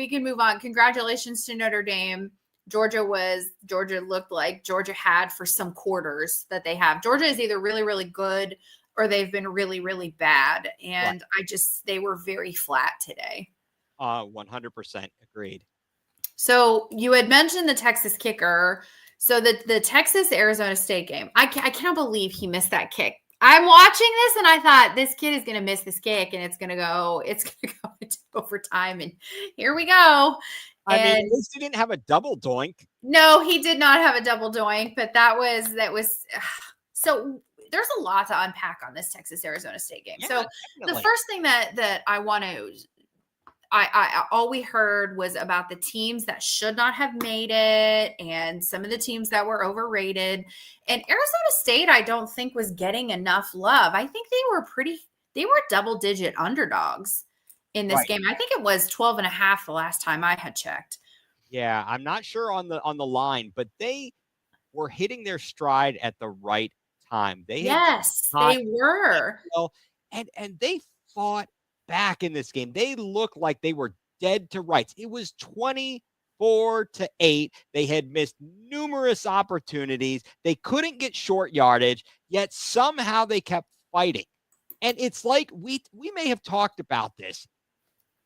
can move on. Congratulations to Notre Dame. Georgia looked like Georgia had for some quarters that they have. Georgia is either really, really good or they've been really, really bad. And they were very flat today.
100% agreed.
So you had mentioned the Texas kicker. So the Texas Arizona State game, I can't believe he missed that kick. I'm watching this and I thought this kid is going to miss this kick and it's going to go into overtime. And here we go.
I mean, at least he didn't have a double doink.
No, he did not have a double doink, but that was so there's a lot to unpack on this Texas Arizona State game.
Yeah,
so
definitely.
the first thing that I want to all we heard was about the teams that should not have made it and some of the teams that were overrated. And Arizona State, I don't think was getting enough love. I think they were double-digit underdogs in this game. I think it was 12.5 the last time I had checked.
Yeah, I'm not sure on the line, but they were hitting their stride at the right time. They were. And they fought back in this game. They looked like they were dead to rights. It was 24-8. They had missed numerous opportunities. They couldn't get short yardage, yet somehow they kept fighting. And it's like we may have talked about this.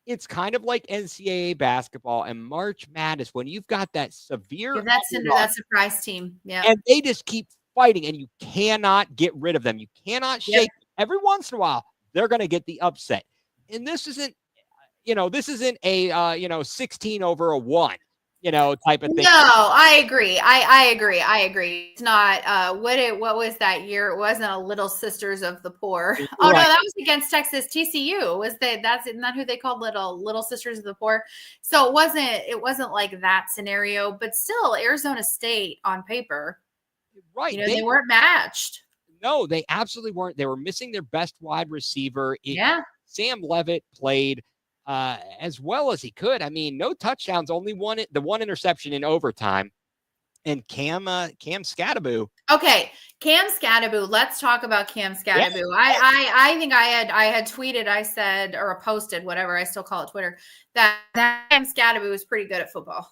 It's kind of like NCAA basketball and March Madness when you've got that severe
that surprise team. Yeah.
And they just keep fighting and you cannot get rid of them. You cannot shake them. Every once in a while, they're going to get the upset. And this isn't a 16 over a 1, type of thing.
No, I agree. I agree. It's not what was that year? It wasn't a Little Sisters of the Poor. Oh no, that was against Texas. TCU that's not who they called Little Sisters of the Poor. So it wasn't like that scenario, but still Arizona State on paper.
Right.
They weren't matched.
No, they absolutely weren't. They were missing their best wide receiver. Sam Levitt played as well as he could. I mean, no touchdowns, only the one interception in overtime. And Cam Skattebo.
Okay, Cam Skattebo. Let's talk about Cam Skattebo. Yeah. I think I had tweeted, I said, or posted, whatever, I still call it Twitter, that Cam Skattebo is pretty good at football.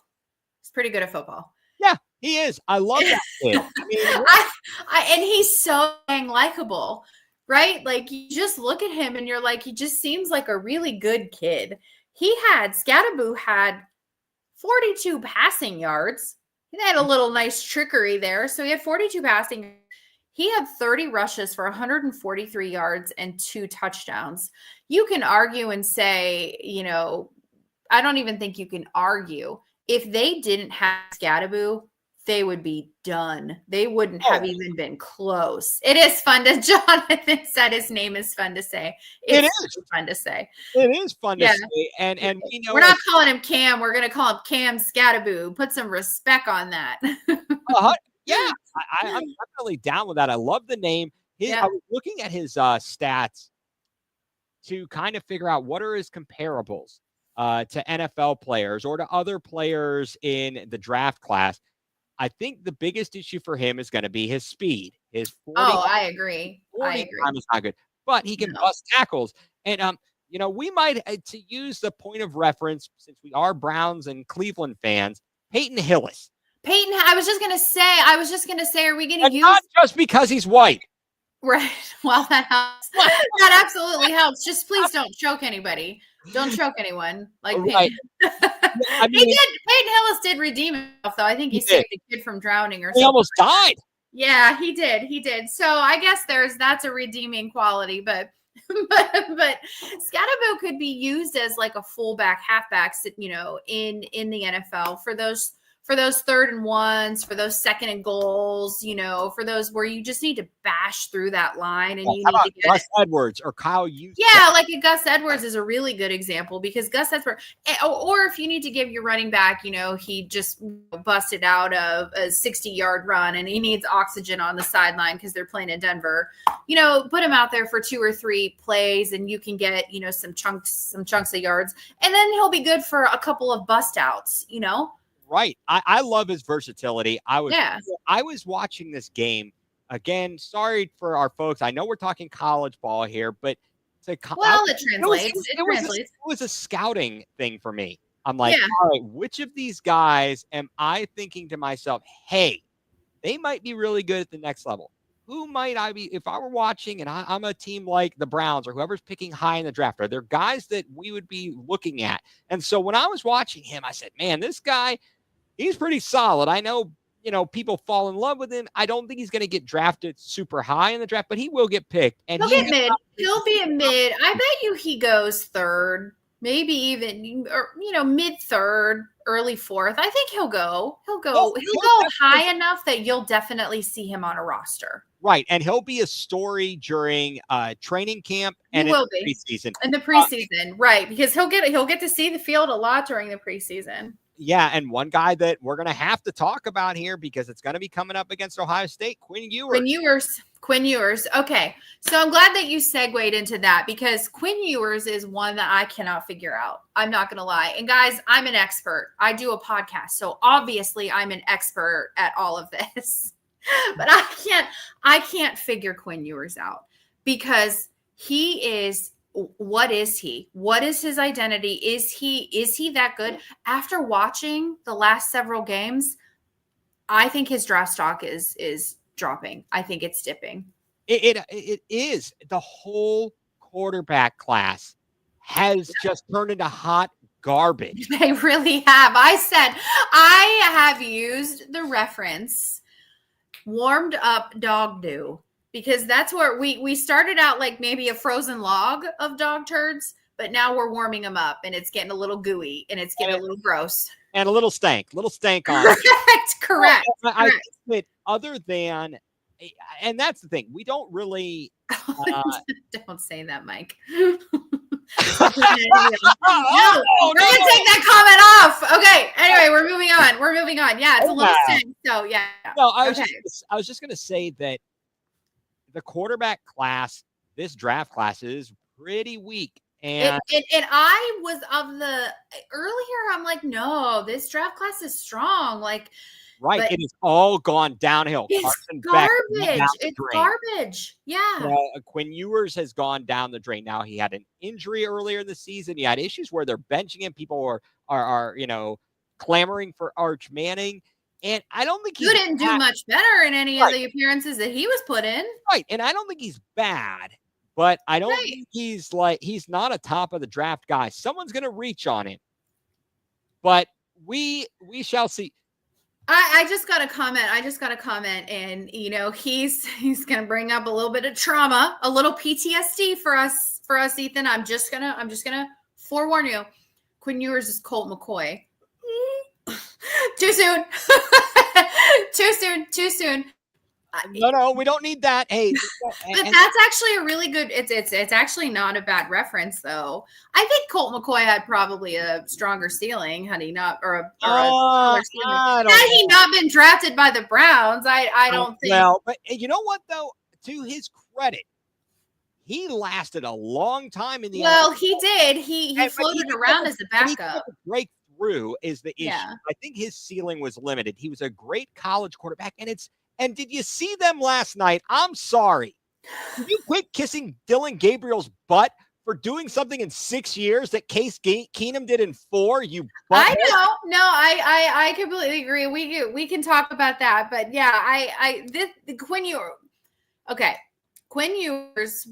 He's pretty good at football.
Yeah, he is. I love that kid.
And he's so dang likable. Right? Like you just look at him and you're like, he just seems like a really good kid. Skattebo had 42 passing yards. He had a little nice trickery there. So he had 42 passing. He had 30 rushes for 143 yards and 2 touchdowns. You can argue and say, I don't even think you can argue. If they didn't have Skattebo, they would be done. They wouldn't have even been close. It is fun to, Jonathan said his name is fun to say. It is fun to say.
It is fun to say. And we know
we're not calling him Cam. We're going to call him Cam Skattebo. Put some respect on that.
Yeah, I'm definitely down with that. I love the name. I was looking at his stats to kind of figure out what are his comparables to NFL players or to other players in the draft class. I think the biggest issue for him is going to be his speed. His 40.
I agree.
40 time is not good, but he can bust tackles. And we might, to use the point of reference, since we are Browns and Cleveland fans, Peyton Hillis.
I was just going to say, are we going to use
not just because he's white?
Right. Well, that helps. That absolutely helps. Just please don't choke anybody. Don't choke anyone. Like
right.
Peyton Hillis did redeem himself, though. I think he saved a kid from drowning or something.
He almost died.
Yeah, he did. So I guess that's a redeeming quality, but Skattebo could be used as like a fullback, halfback, in the NFL for those 3rd and 1s, for those 2nd and goals, for those where you just need to bash through that line and you need to get
Gus Edwards or Kyle Juszczyk.
Yeah, like a Gus Edwards is a really good example because Gus Edwards, or if you need to give your running back, he just busted out of a 60-yard run and he needs oxygen on the sideline because they're playing in Denver. Put him out there for 2 or 3 plays and you can get, some chunks of yards, and then he'll be good for a couple of bust outs,
Right. I love his versatility. I was watching this game again, sorry for our folks. I know we're talking college ball here, but it
translates. It translates.
It was a scouting thing for me. I'm like,
Yeah.
all right, which of these guys am I thinking to myself, hey, they might be really good at the next level? Who might I be if I were watching and I'm a team like the Browns or whoever's picking high in the draft? Are there guys that we would be looking at? And so when I was watching him, I said, man, this guy, he's pretty solid. I know, people fall in love with him. I don't think he's going to get drafted super high in the draft, but he will get picked. And
he'll get mid. He'll be a mid. I bet you he goes third, maybe even, or, mid third, early fourth. I think he'll go high enough that you'll definitely see him on a roster.
Right. And he'll be a story during training camp and
in the preseason. In the preseason, right. Because he'll get to see the field a lot during the preseason.
Yeah, and one guy that we're going to have to talk about here because it's going to be coming up against Ohio State, Quinn Ewers.
Quinn Ewers. Okay, so I'm glad that you segued into that because Quinn Ewers is one that I cannot figure out. I'm not going to lie. And guys, I'm an expert. I do a podcast, so obviously I'm an expert at all of this. But I can't figure Quinn Ewers out because he is. What is he? What is his identity? Is he that good? After watching the last several games, I think his draft stock is dropping. I think it's dipping.
It is. The whole quarterback class has just turned into hot garbage.
They really have. I have used the reference warmed up dog do. Because that's where we started out like maybe a frozen log of dog turds, but now we're warming them up and it's getting a little gooey and it's getting a little gross.
And a little stank on it.
Correct.
Well, I think that other than, and that's the thing, we don't really.
Don't say that, Mike. No, we're going to take that comment off. Okay. Anyway, we're moving on. Yeah, it's a little stank. So, yeah.
No, I was just going to say that the quarterback class, this draft class is pretty weak. And
I was earlier, I'm like, no, this draft class is strong. Like,
right. It has all gone downhill.
It's garbage. It's garbage. Yeah.
Quinn Ewers has gone down the drain. Now he had an injury earlier in the season. He had issues where they're benching him. People are clamoring for Arch Manning. And I don't think
you didn't do much better in any of the appearances that he was put in.
Right. And I don't think he's bad, but I don't think he's not a top of the draft guy. Someone's going to reach on him, but we shall see.
I just got a comment and he's going to bring up a little bit of trauma, a little PTSD for us, Ethan. I'm just going to forewarn you. Quinn Ewers is Colt McCoy. Too soon. Too soon.
No, we don't need that. Hey,
but that's actually a really good. It's actually not a bad reference, though. I think Colt McCoy had probably a stronger ceiling had he not, had he not been drafted by the Browns. I don't think.
Well, but you know what though? To his credit, he lasted a long time in the.
Well, he did. He floated around as a backup.
Break through is the issue. Yeah. I think his ceiling was limited. He was a great college quarterback, and did you see them last night? I'm sorry. Did you quit kissing Dylan Gabriel's butt for doing something in 6 years that Case Keenum did in 4?
I know. No, I completely agree. We can talk about that, but yeah, Quinn Ewers. Okay. Quinn Ewers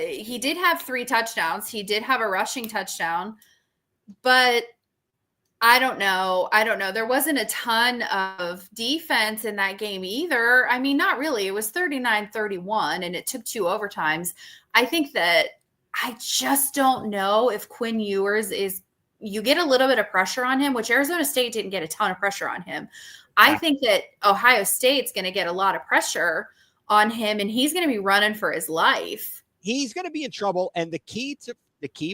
he did have 3 touchdowns. He did have a rushing touchdown, but I don't know. There wasn't a ton of defense in that game either. I mean, not really. It was 39-31 and it took 2 overtimes. I think that I just don't know if Quinn Ewers you get a little bit of pressure on him, which Arizona State didn't get a ton of pressure on him. I think that Ohio State's going to get a lot of pressure on him and he's going to be running for his life.
He's going to be in trouble. And the key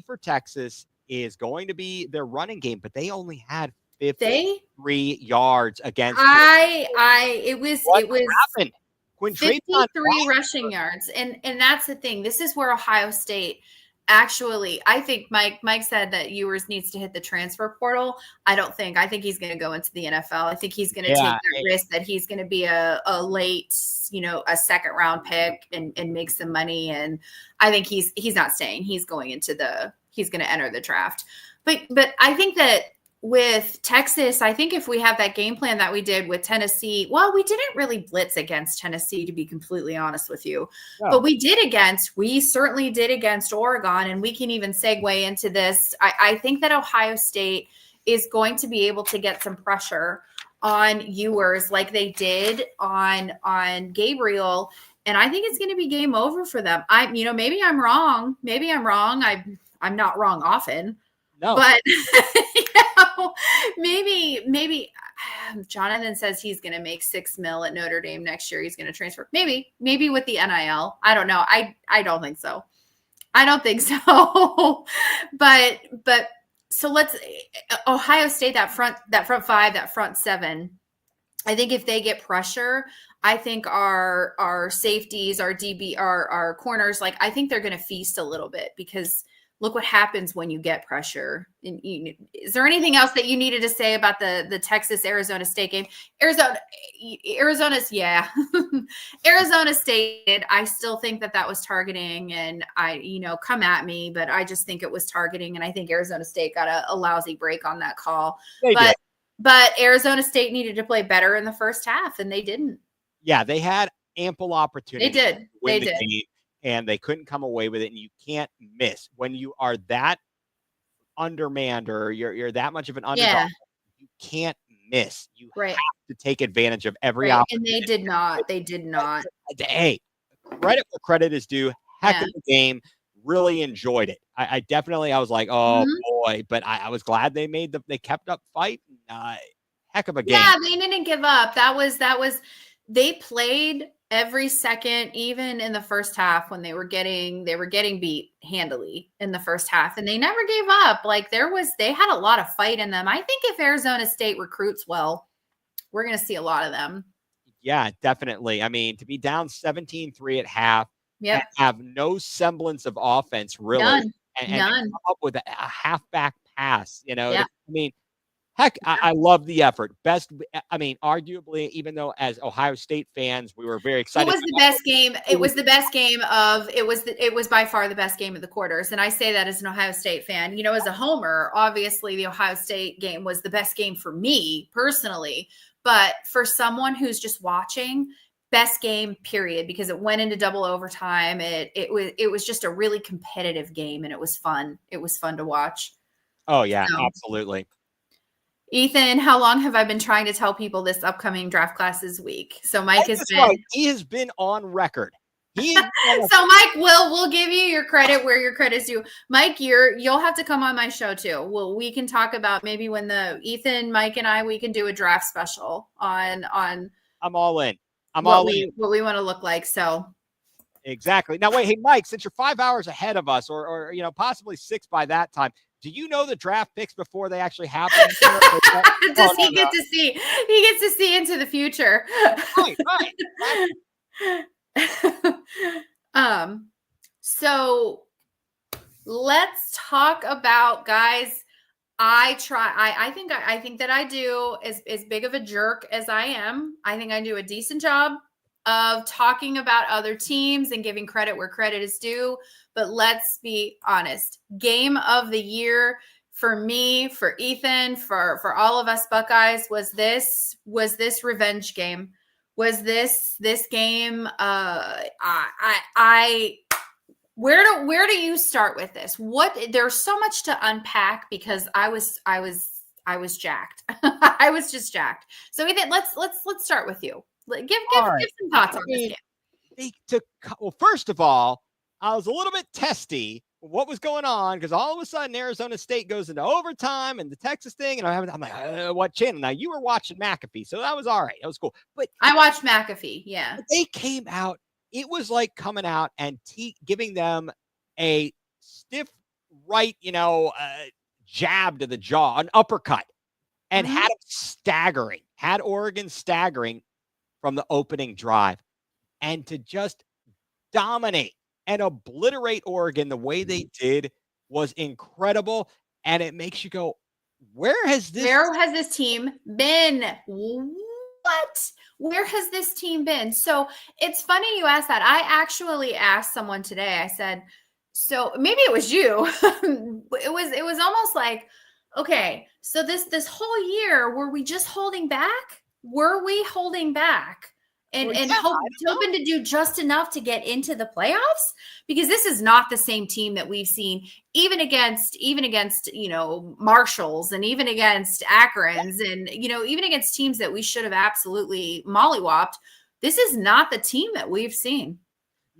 for Texas is going to be their running game, but they only had 53 yards against.
It was
happened? When
53 rushing yards, and that's the thing. This is where Ohio State Actually, I think Mike said that Ewers needs to hit the transfer portal. I think he's going to go into the NFL. I think he's going to take that risk that he's going to be a late, a second round pick and make some money. And I think he's not staying. He's going to enter the draft. But I think that with Texas, I think if we have that game plan that we did with Tennessee, well, we didn't really blitz against Tennessee, to be completely honest with you. No. But we certainly did against Oregon, and we can even segue into this. I think that Ohio State is going to be able to get some pressure on Ewers like they did on Gabriel. And I think it's going to be game over for them. Maybe I'm wrong. I'm not wrong often. No. But maybe Jonathan says he's going to make $6 million at Notre Dame next year. He's going to transfer. Maybe with the NIL. I don't know. I don't think so. but so let's Ohio State, that front five, that front seven. I think if they get pressure, I think our safeties, our DB, our corners, I think they're going to feast a little bit, because look what happens when you get pressure. Is there anything else that you needed to say about the Texas-Arizona State game? Arizona's, yeah. Arizona State, I still think that was targeting, and come at me, but I just think it was targeting, and I think Arizona State got a lousy break on that call. But Arizona State needed to play better in the first half, and they didn't.
Yeah, they had ample opportunity.
They did.
They did. And they couldn't come away with it. And you can't miss when you are that undermanned, or you're that much of an underdog. Yeah. You can't miss. You have to take advantage of every opportunity.
And they did not. They did not.
Hey, credit where credit is due. Heck of a game. Really enjoyed it. I definitely, I was like, oh boy, but I was glad they kept up fight. Heck of a game.
Yeah, they didn't give up. That was they played every second, even in the first half, when they were getting beat handily in the first half, and they never gave up. They had a lot of fight in them. I think if Arizona State recruits well, we're going to see a lot of them.
Yeah, definitely. I mean, to be down 17-3 at half, and have no semblance of offense, really,
None.
and come up with a halfback pass, I mean, heck, I love the effort. Arguably, even though as Ohio State fans, we were very excited.
It was the best game. It was the best game of, it was by far the best game of the quarters. And I say that as an Ohio State fan. As a homer, obviously the Ohio State game was the best game for me personally. But for someone who's just watching, best game, period, because it went into double overtime. It was just a really competitive game, and it was fun. It was fun to watch.
Oh, yeah, absolutely.
Ethan, how long have I been trying to tell people this upcoming draft class is weak? So Mike
he has been on record.
So Mike, we'll give you your credit where your credit's due. Mike, you'll have to come on my show too. We can talk about maybe when Ethan, Mike, and we can do a draft special on.
I'm all in.
What we want to look like. So.
Exactly. Now wait, hey Mike, since you're 5 hours ahead of us, or possibly 6 by that time, do you know the draft picks before they actually happen?
Does he get to see? He gets to see into the future. Right. So let's talk about, guys. I think that I do as big of a jerk as I am. I think I do a decent job of talking about other teams and giving credit where credit is due. But let's be honest. Game of the year for me, for Ethan, for all of us Buckeyes was this revenge game. Was this game? Where do you start with this? There's so much to unpack, because I was jacked. I was just jacked. So Ethan, let's start with you. Give some thoughts on this game.
Well, first of all, I was a little bit testy what was going on, because all of a sudden Arizona State goes into overtime and the Texas thing, and I'm like, what channel? Now you were watching McAfee, so that was all right. That was cool. But
I watched McAfee, yeah.
They came out. It was like coming out and giving them a stiff right, jab to the jaw, an uppercut, and had Oregon staggering from the opening drive, and to just dominate and obliterate Oregon the way they did was incredible. And it makes you go, where has this
team been? What? Where has this team been? So it's funny you asked that. I actually asked someone today. I said, so maybe it was you. it was almost like, okay, so this whole year, were we just holding back? Were we holding back? And hoping to do just enough to get into the playoffs, because this is not the same team that we've seen even against Marshalls, and even against Akrons, and even against teams that we should have absolutely mollywopped. This is not the team that we've seen.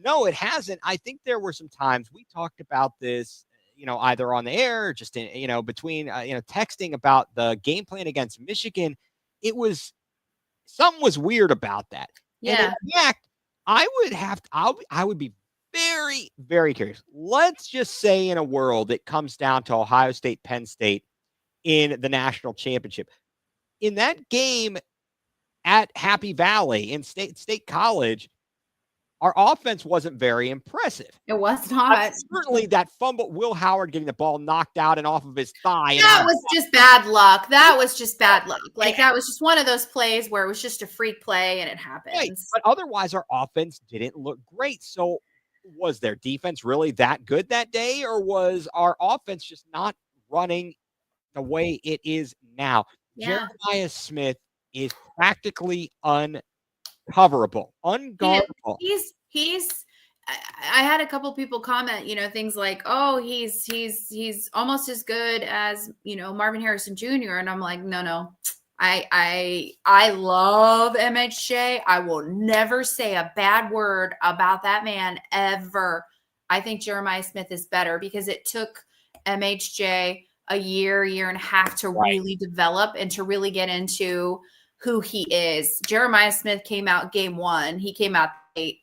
No, it hasn't. I think there were some times we talked about this, either on the air or just in, between texting about the game plan against Michigan. It was something was weird about that.
Yeah.
And in fact, I would be very, very curious. Let's just say in a world it comes down to Ohio State, Penn State in the national championship. In that game at Happy Valley in State College, our offense wasn't very impressive.
It was not.
Certainly that fumble, Will Howard getting the ball knocked out and off of his thigh.
That was just bad luck. That was just bad luck. Like, that was just one of those plays where it was just a freak play and it happens.
Right. But otherwise, our offense didn't look great. So was their defense really that good that day, or was our offense just not running the way it is now?
Yeah.
Jeremiah Smith is practically uncoverable, unguardable.
I had a couple people comment, things like, oh, he's almost as good as, Marvin Harrison Jr. And I'm like, no. I love MHJ. I will never say a bad word about that man ever. I think Jeremiah Smith is better because it took MHJ a year and a half to really develop and to really get into who he is. Jeremiah Smith came out game one. He came out a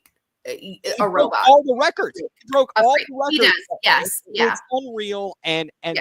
robot.
All the records. He broke all the records.
He does. Yes.
It's unreal. And they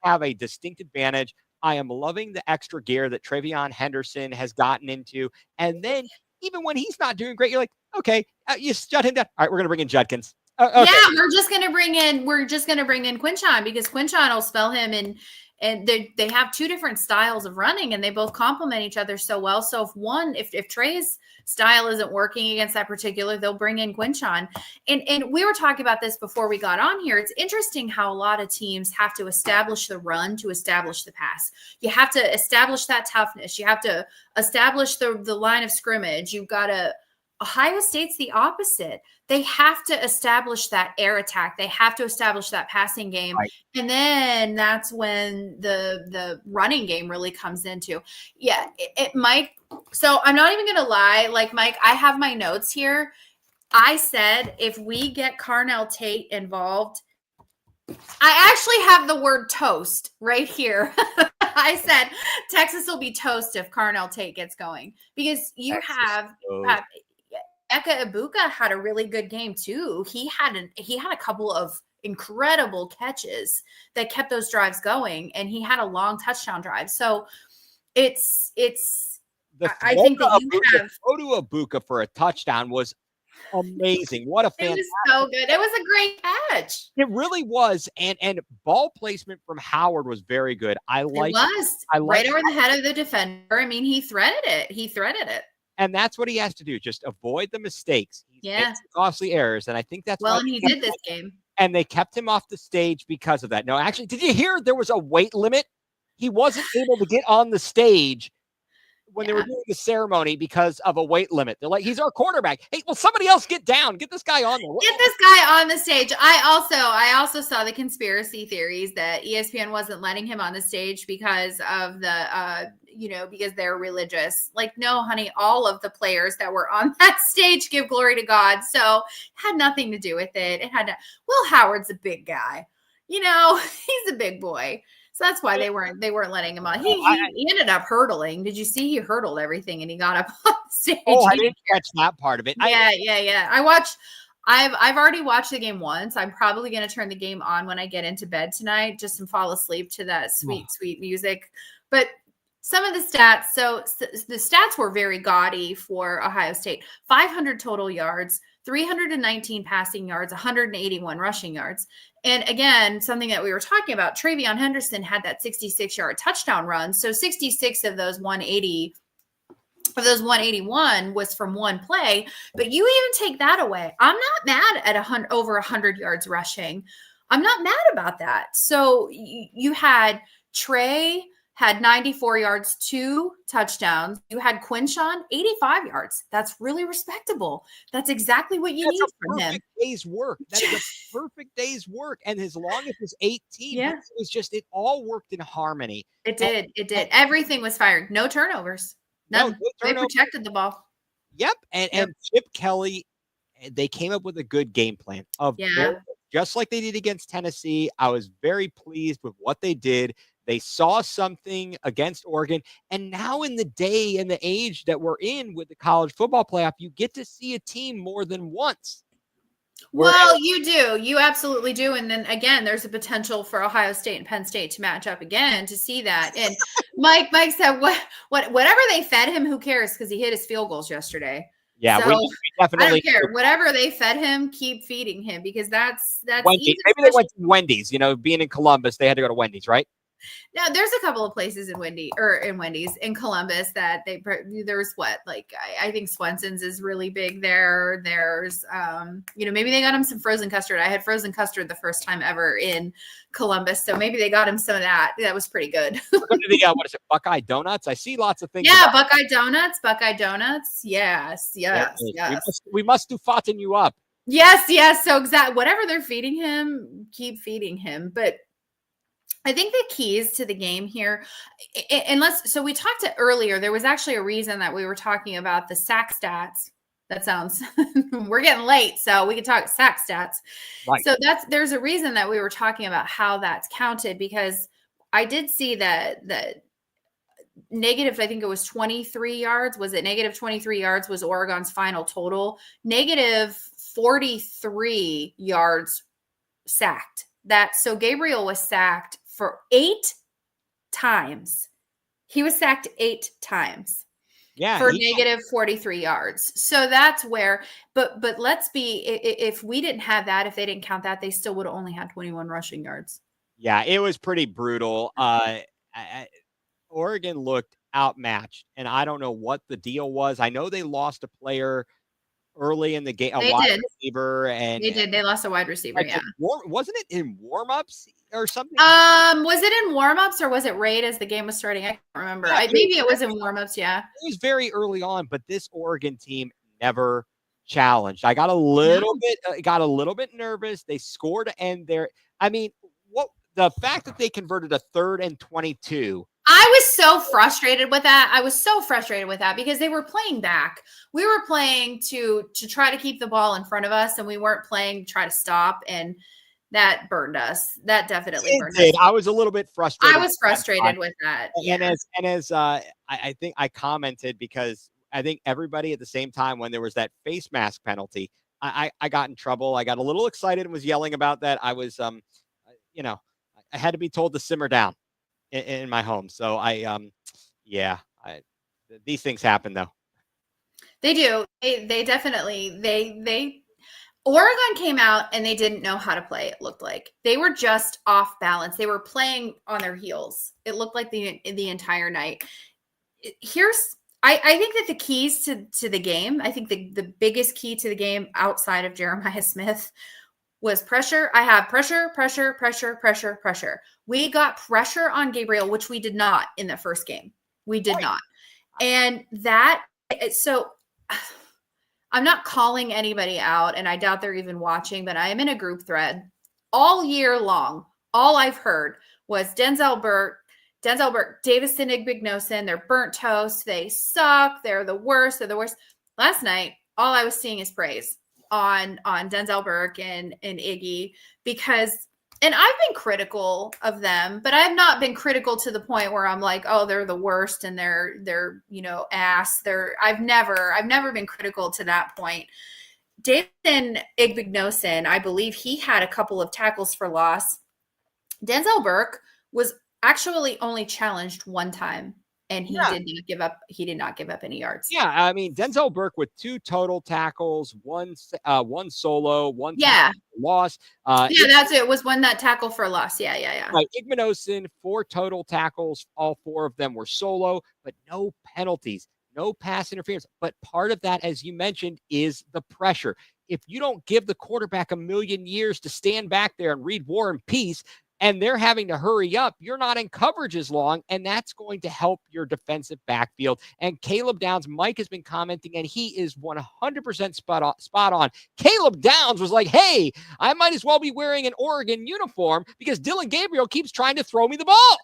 have a distinct advantage. I am loving the extra gear that Travion Henderson has gotten into. And then even when he's not doing great, you're like, okay, you shut him down. All right, we're going to bring in Judkins. Okay.
Yeah, we're just going to bring in Quinshon, because Quinshon will spell him, and they have two different styles of running, and they both complement each other so well. So if Trey's style isn't working against that particular, they'll bring in Quinshon. And we were talking about this before we got on here. It's interesting how a lot of teams have to establish the run to establish the pass. You have to establish that toughness. You have to establish the line of scrimmage. You've got to Ohio State's the opposite. They have to establish that air attack. They have to establish that passing game. Right. And then that's when the running game really comes into. Yeah, Mike. So I'm not even going to lie. Like, Mike, I have my notes here. I said, if we get Carnell Tate involved, I actually have the word toast right here. I said, Texas will be toast if Carnell Tate gets going, because you have Eka Ibuka had a really good game too. He had a couple of incredible catches that kept those drives going, and he had a long touchdown drive. So I think that you have
throw to Ibuka for a touchdown was amazing. What a fantastic.
It was so good. It was a great catch.
It really was. And ball placement from Howard was very good. I like
right over the head of the defender. I mean, he threaded it.
And that's what he has to do. Just avoid the mistakes. He's made costly errors. And I think that's
and he did this game.
And they kept him off the stage because of that. No, actually, did you hear there was a weight limit? He wasn't able to get on the stage when they were doing the ceremony because of a weight limit. They're like, he's our quarterback. Hey, well, somebody else get down. Get this guy on there.
Get this guy on the stage. I also saw the conspiracy theories that ESPN wasn't letting him on the stage because of the, because they're religious. Like, no, honey, all of the players that were on that stage give glory to God. So it had nothing to do with it. Will Howard's a big guy. He's a big boy. So that's why they weren't letting him on. He ended up hurdling. Did you see? He hurdled everything and he got up on stage.
Oh, I didn't catch that part of it.
Yeah. I've already watched the game once. I'm probably going to turn the game on when I get into bed tonight, just to fall asleep to that sweet, sweet music. But some of the stats. So the stats were very gaudy for Ohio State. 500 total yards, 319 passing yards, 181 rushing yards. And again, something that we were talking about, Travion Henderson had that 66-yard touchdown run. So 66 of those 181 was from one play, but you even take that away. I'm not mad at over 100 yards rushing. I'm not mad about that. So you had Trey had 94 yards, 2 touchdowns. You had Quinshawn, 85 yards. That's really respectable. That's exactly what you need from him.
Day's work. That's a perfect day's work. And as long as it's 18,
yeah,
it was just, it all worked in harmony.
It did. Everything was firing. No turnovers. None. No they protected the ball.
Yep. And Chip Kelly, they came up with a good game plan just like they did against Tennessee. I was very pleased with what they did. They saw something against Oregon. And now in the day and the age that we're in with the college football playoff, you get to see a team more than once.
Well, you do. You absolutely do. And then again, there's a potential for Ohio State and Penn State to match up again to see that. And Mike said, whatever they fed him, who cares? Because he hit his field goals yesterday.
Yeah, so
we definitely I don't care. Whatever they fed him, keep feeding him, because that's
Wendy's. Maybe they went to Wendy's. Being in Columbus, they had to go to Wendy's, right?
Now, there's a couple of places in Wendy's in Columbus that there's I think Swenson's is really big there. There's, maybe they got him some frozen custard. I had frozen custard the first time ever in Columbus. So maybe they got him some of that. That was pretty good.
What is it? Buckeye Donuts? I see lots of things.
Yeah. Buckeye Donuts. Yes.
We must do fatten you up.
Yes. So whatever they're feeding him, keep feeding him. But I think the keys to the game here, so we talked earlier, there was actually a reason that we were talking about the sack stats. That sounds, we're getting late, so we can talk sack stats. Right. So there's a reason that we were talking about how that's counted, because I did see that negative, I think it was 23 yards. Was it negative 23 yards was Oregon's final total? Negative 43 yards sacked. So Gabriel was sacked for 8 times. He was sacked 8 times. Yeah, for negative 43 yards. So that's where, but let's be, if we didn't have that, if they didn't count that, they still would have only had 21 rushing yards.
Yeah, it was pretty brutal. Oregon looked outmatched, and I don't know what the deal was. I know they lost a player early in the game, a wide receiver, and
they did. They lost a wide receiver. Yeah,
wasn't it in warmups or something?
Was it in warmups or was it right as the game was starting? I can't remember. Yeah, maybe it was in warmups. Yeah,
it was very early on, but this Oregon team never challenged. I got a little bit nervous. They scored to end there. I mean, the fact that they converted a 3rd and 22.
I was so frustrated with that. Because they were playing back. We were playing to try to keep the ball in front of us, and we weren't playing to try to stop, and that burned us. That definitely burned us.
I was a little bit frustrated.
I was frustrated with that.
And as I think I commented, because I think everybody at the same time, when there was that face mask penalty, I got in trouble. I got a little excited and was yelling about that. I was I had to be told to simmer down in my home. So these things happen though.
They do. They definitely, Oregon came out and they didn't know how to play. It looked like they were just off balance. They were playing on their heels. It looked like the entire night. I think that the keys to the game, I think the biggest key to the game outside of Jeremiah Smith was pressure. I have pressure. We got pressure on Gabriel, which we did not in the first game. We did not. And so I'm not calling anybody out, and I doubt they're even watching, but I am in a group thread all year long. All I've heard was Denzel Burke, Davison Igbignosin, they're burnt toast. They suck. They're the worst. Last night, all I was seeing is praise on Denzel Burke and Iggy, and I've been critical of them, but I've not been critical to the point where I'm like, oh, they're the worst and they're ass. I've never been critical to that point. Davison Igbignosin, I believe he had a couple of tackles for loss. Denzel Burke was actually only challenged one time and he did not give up any yards.
Yeah, I mean, Denzel Burke with 2 total tackles, one solo, one tackle loss.
That's it. Was one that tackle for loss. Yeah.
Right, Igmanosin, 4 total tackles. All 4 of them were solo, but no penalties, no pass interference. But part of that, as you mentioned, is the pressure. If you don't give the quarterback a million years to stand back there and read War and Peace, and they're having to hurry up, you're not in coverage as long, and that's going to help your defensive backfield. And Caleb Downs, Mike has been commenting, and he is 100% spot on. Caleb Downs was like, hey, I might as well be wearing an Oregon uniform because Dylan Gabriel keeps trying to throw me the ball.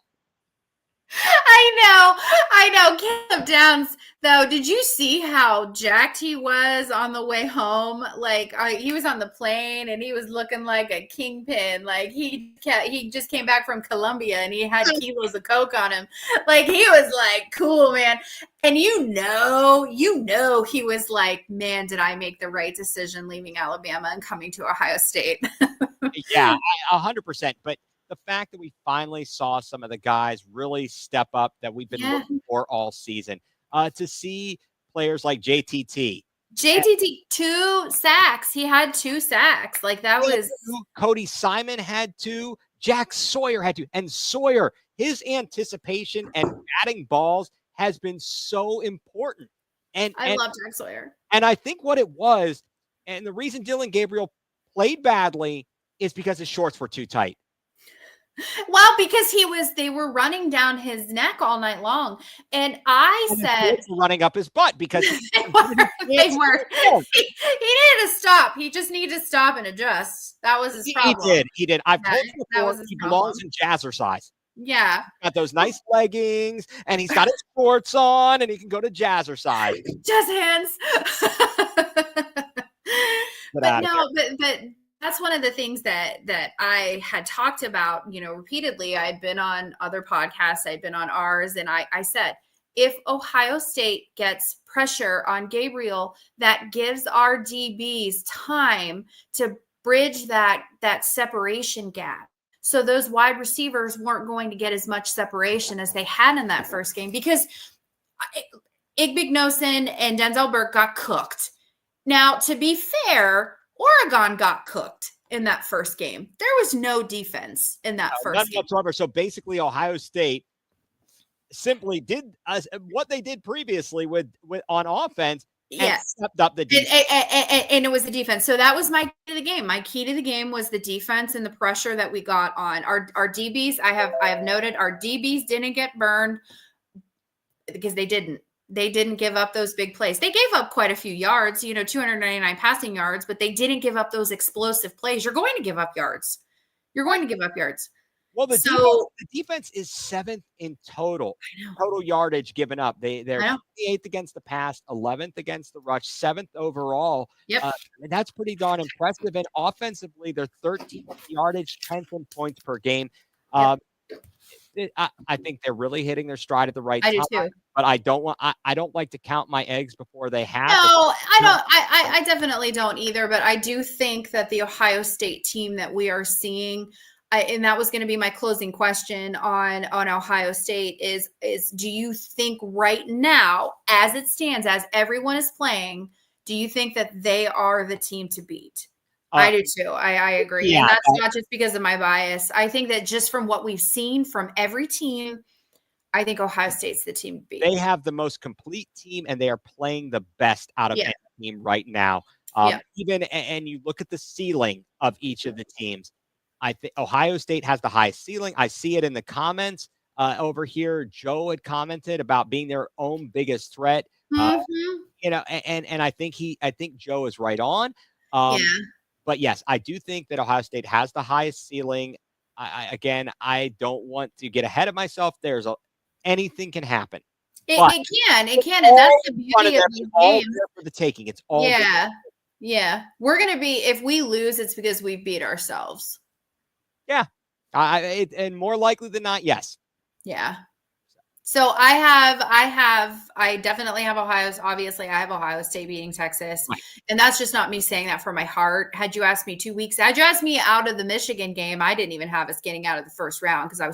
I know. Caleb Downs, though, did you see how jacked he was on the way home? Like, he was on the plane and he was looking like a kingpin. Like, he just came back from Colombia and he had kilos of coke on him. Like, he was like, cool, man. And you know, he was like, man, did I make the right decision leaving Alabama and coming to Ohio State?
Yeah, 100%. But the fact that we finally saw some of the guys really step up that we've been looking for all season, to see players like JTT,
2 sacks. He had 2 sacks. Like, that was
Cody Simon had 2, Jack Sawyer had 2, and Sawyer, his anticipation and batting balls has been so important. And
I love Jack Sawyer.
And I think what it was, and the reason Dylan Gabriel played badly is because his shorts were too tight.
Well, because they were running down his neck all night long. And I said,
running up his butt because
they were. He needed to stop. He just needed to stop and adjust. That was his problem.
He did. I've told you before, he belongs in jazzercise.
Yeah.
He's got those nice leggings and he's got his shorts on and he can go to jazzercise.
Jazz hands. But that's one of the things that I had talked about, repeatedly. I'd been on other podcasts, I'd been on ours, and I said, if Ohio State gets pressure on Gabriel, that gives our DBs time to bridge that separation gap. So those wide receivers weren't going to get as much separation as they had in that first game because Igmanosin and Denzel Burke got cooked. Now, to be fair, Oregon got cooked in that first game. There was no defense in that first game.
Whatsoever. So basically, Ohio State simply did what they did previously with on offense and stepped up the defense.
And it was the defense. So that was my key to the game. My key to the game was the defense and the pressure that we got on our DBs. I have noted our DBs didn't get burned because they didn't. They didn't give up those big plays. They gave up quite a few yards, 299 passing yards, but they didn't give up those explosive plays. You're going to give up yards.
Well, the defense is 7th in total yardage given up. They're 28th against the pass, 11th against the rush, 7th overall.
Yep.
And that's pretty darn impressive. And offensively, they're 13th yardage, 10th in points per game. I think they're really hitting their stride at the right time.
I do too.
But I don't like to count my eggs before they hatch.
No, I don't. I definitely don't either. But I do think that the Ohio State team that we are seeing, and that was going to be my closing question on Ohio State is do you think right now, as it stands, as everyone is playing, do you think that they are the team to beat? I do too. I agree. Yeah, and that's not just because of my bias. I think that just from what we've seen from every team, I think Ohio State's the team to beat.
They have the most complete team, and they are playing the best out of any team right now. Even and you look at the ceiling of each of the teams. I think Ohio State has the highest ceiling. I see it in the comments over here. Joe had commented about being their own biggest threat. And I think Joe is right on. But yes, I do think that Ohio State has the highest ceiling. I don't want to get ahead of myself. Anything can happen.
It can, and that's the beauty of the game.
For the taking, it's all.
Yeah. We're gonna be. If we lose, it's because we beat ourselves.
Yeah, and more likely than not, yes.
Yeah. So I definitely have obviously I have Ohio State beating Texas.
Right.
And that's just not me saying that for my heart. Had you asked me 2 weeks, had you asked me out of the Michigan game, I didn't even have us getting out of the first round because I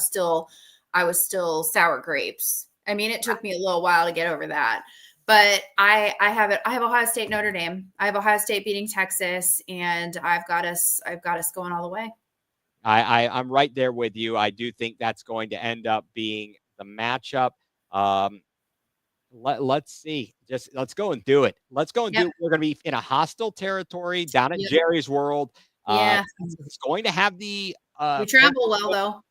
was still sour grapes. I mean, it took me a little while to get over that. But I have it. I have Ohio State, Notre Dame. I have Ohio State beating Texas, and I've got us going all the way.
I'm right there with you. I do think that's going to end up being the matchup. Let's see. Just let's go and do it. Let's go and do it. We're going to be in a hostile territory down at Jerry's World.
Yeah.
It's going to have the
we travel well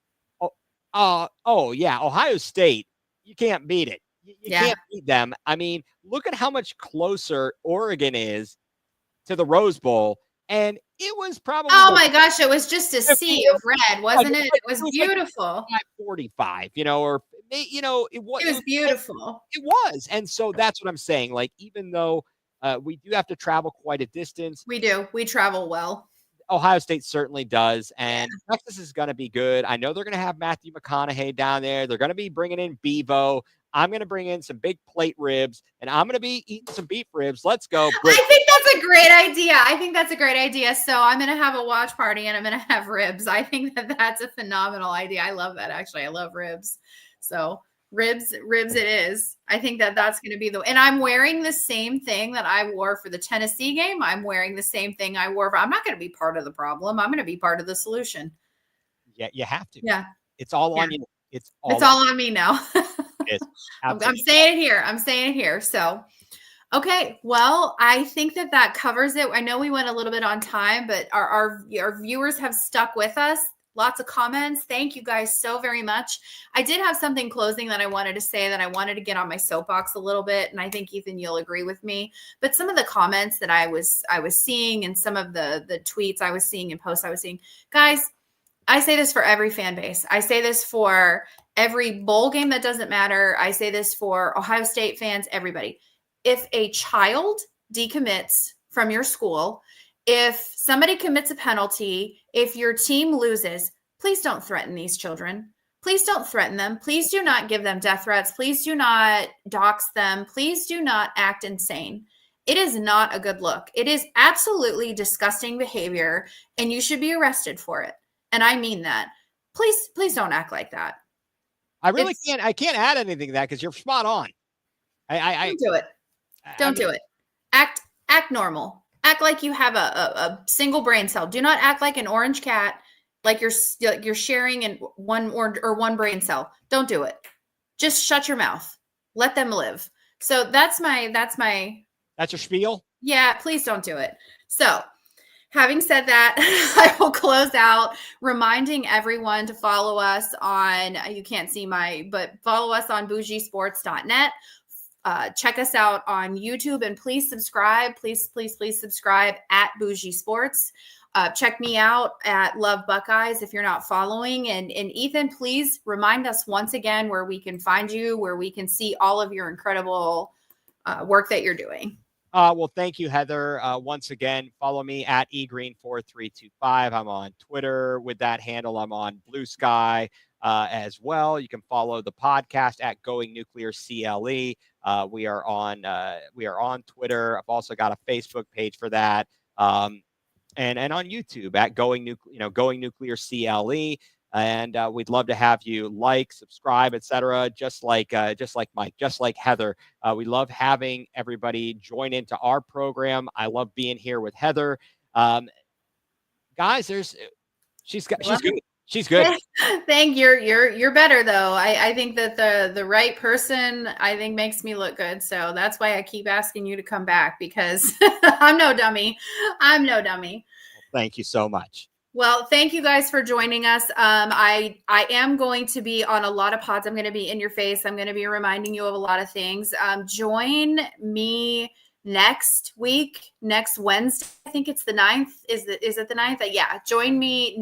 though.
Oh yeah, Ohio State. You can't beat it. You can't beat them. I mean, look at how much closer Oregon is to the Rose Bowl, and it was probably
my gosh, it was just a sea of red, wasn't it? It was beautiful.
Like 45, or it was
beautiful.
It was, and so that's what I'm saying. Like, even though we do have to travel quite a distance,
we do. We travel well.
Ohio State certainly does, and Texas is going to be good. I know they're going to have Matthew McConaughey down there. They're going to be bringing in Bevo. I'm going to bring in some big plate ribs, and I'm going to be eating some beef ribs. Let's go.
I think that's a great idea. So I'm going to have a watch party, and I'm going to have ribs. I think that's a phenomenal idea. I love that, actually. I love ribs. So ribs it is. I think that's going to be and I'm wearing the same thing that I wore for the Tennessee game. I'm wearing the same thing I wore. I'm not going to be part of the problem. I'm going to be part of the solution.
Yeah, you have to.
Yeah.
It's all on you. It's all
on me now.
I'm
saying it here. So, okay. Well, I think that covers it. I know we went a little bit on time, but our viewers have stuck with us. Lots of comments. Thank you guys so very much. I did have something closing that I wanted to say, that I wanted to get on my soapbox a little bit. And I think, Ethan, you'll agree with me. But some of the comments that I was seeing, and some of the tweets I was seeing and posts I was seeing, guys, I say this for every fan base. I say this for every bowl game that doesn't matter. I say this for Ohio State fans, everybody. If a child decommits from your school, if somebody commits a penalty, if your team loses, please don't threaten these children. Please don't threaten them. Please do not give them death threats. Please do not dox them. Please do not act insane. It is not a good look. It is absolutely disgusting behavior, and you should be arrested for it. And I mean that. Please don't act like that.
I really can't. I can't add anything to that, because you're spot on.
Don't do it. Don't do it. Act normal. Act like you have a single brain cell. Do not act like an orange cat, like you're sharing in one or one brain cell. Don't do it. Just shut your mouth. Let them live. So that's your spiel. Yeah, please don't do it. So, having said that, I will close out reminding everyone to follow us on, you can't see but follow us on bougiesports.net. Check us out on YouTube, and please subscribe. Please subscribe at Bougie Sports. Check me out at Love Buckeyes if you're not following. And Ethan, please remind us once again where we can find you, where we can see all of your incredible work that you're doing.
Well, thank you, Heather. Once again, follow me at egreen4325. I'm on Twitter with that handle. I'm on Blue Sky as well. You can follow the podcast at Going Nuclear CLE. We are on Twitter. I've also got a Facebook page for that. And on YouTube at Going Nuclear CLE. And we'd love to have you like, subscribe, etc. Just like Mike, just like Heather. We love having everybody join into our program. I love being here with Heather. Guys, she's good. She's good.
Thank you. You're better though. I think that the right person, I think, makes me look good. So that's why I keep asking you to come back, because I'm no dummy.
Thank you so much.
Well, thank you guys for joining us. I am going to be on a lot of pods. I'm going to be in your face. I'm going to be reminding you of a lot of things. Join me next week, next Wednesday. I think it's the 9th. Is it the 9th? Yeah. Join me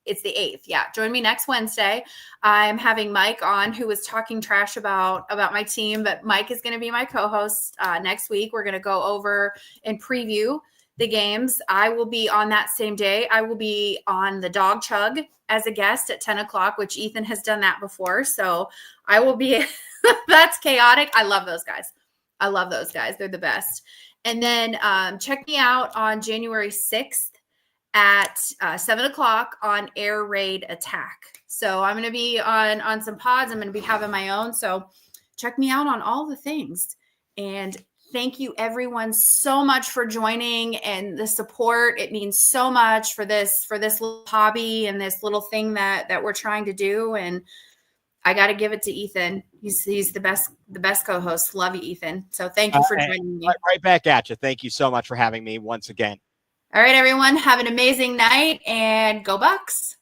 it's the 8th. Yeah. Join me next Wednesday. I'm having Mike on, who was talking trash about my team, but Mike is going to be my co-host next week. We're going to go over and preview the games. I will be on that same day. I will be on the Dog Chug as a guest at 10 o'clock, which Ethan has done that before. So I will be, that's chaotic. I love those guys. They're the best. And then check me out on January 6th at 7 o'clock on Air Raid Attack. So I'm going to be on some pods. I'm going to be having my own. So check me out on all the things. And thank you everyone so much for joining and the support. It means so much for this little hobby and this little thing that we're trying to do. And I got to give it to Ethan. He's the best co-host. Love you, Ethan. So thank you for joining me.
Right back at you. Thank you so much for having me once again.
All right, everyone. Have an amazing night and go Bucks.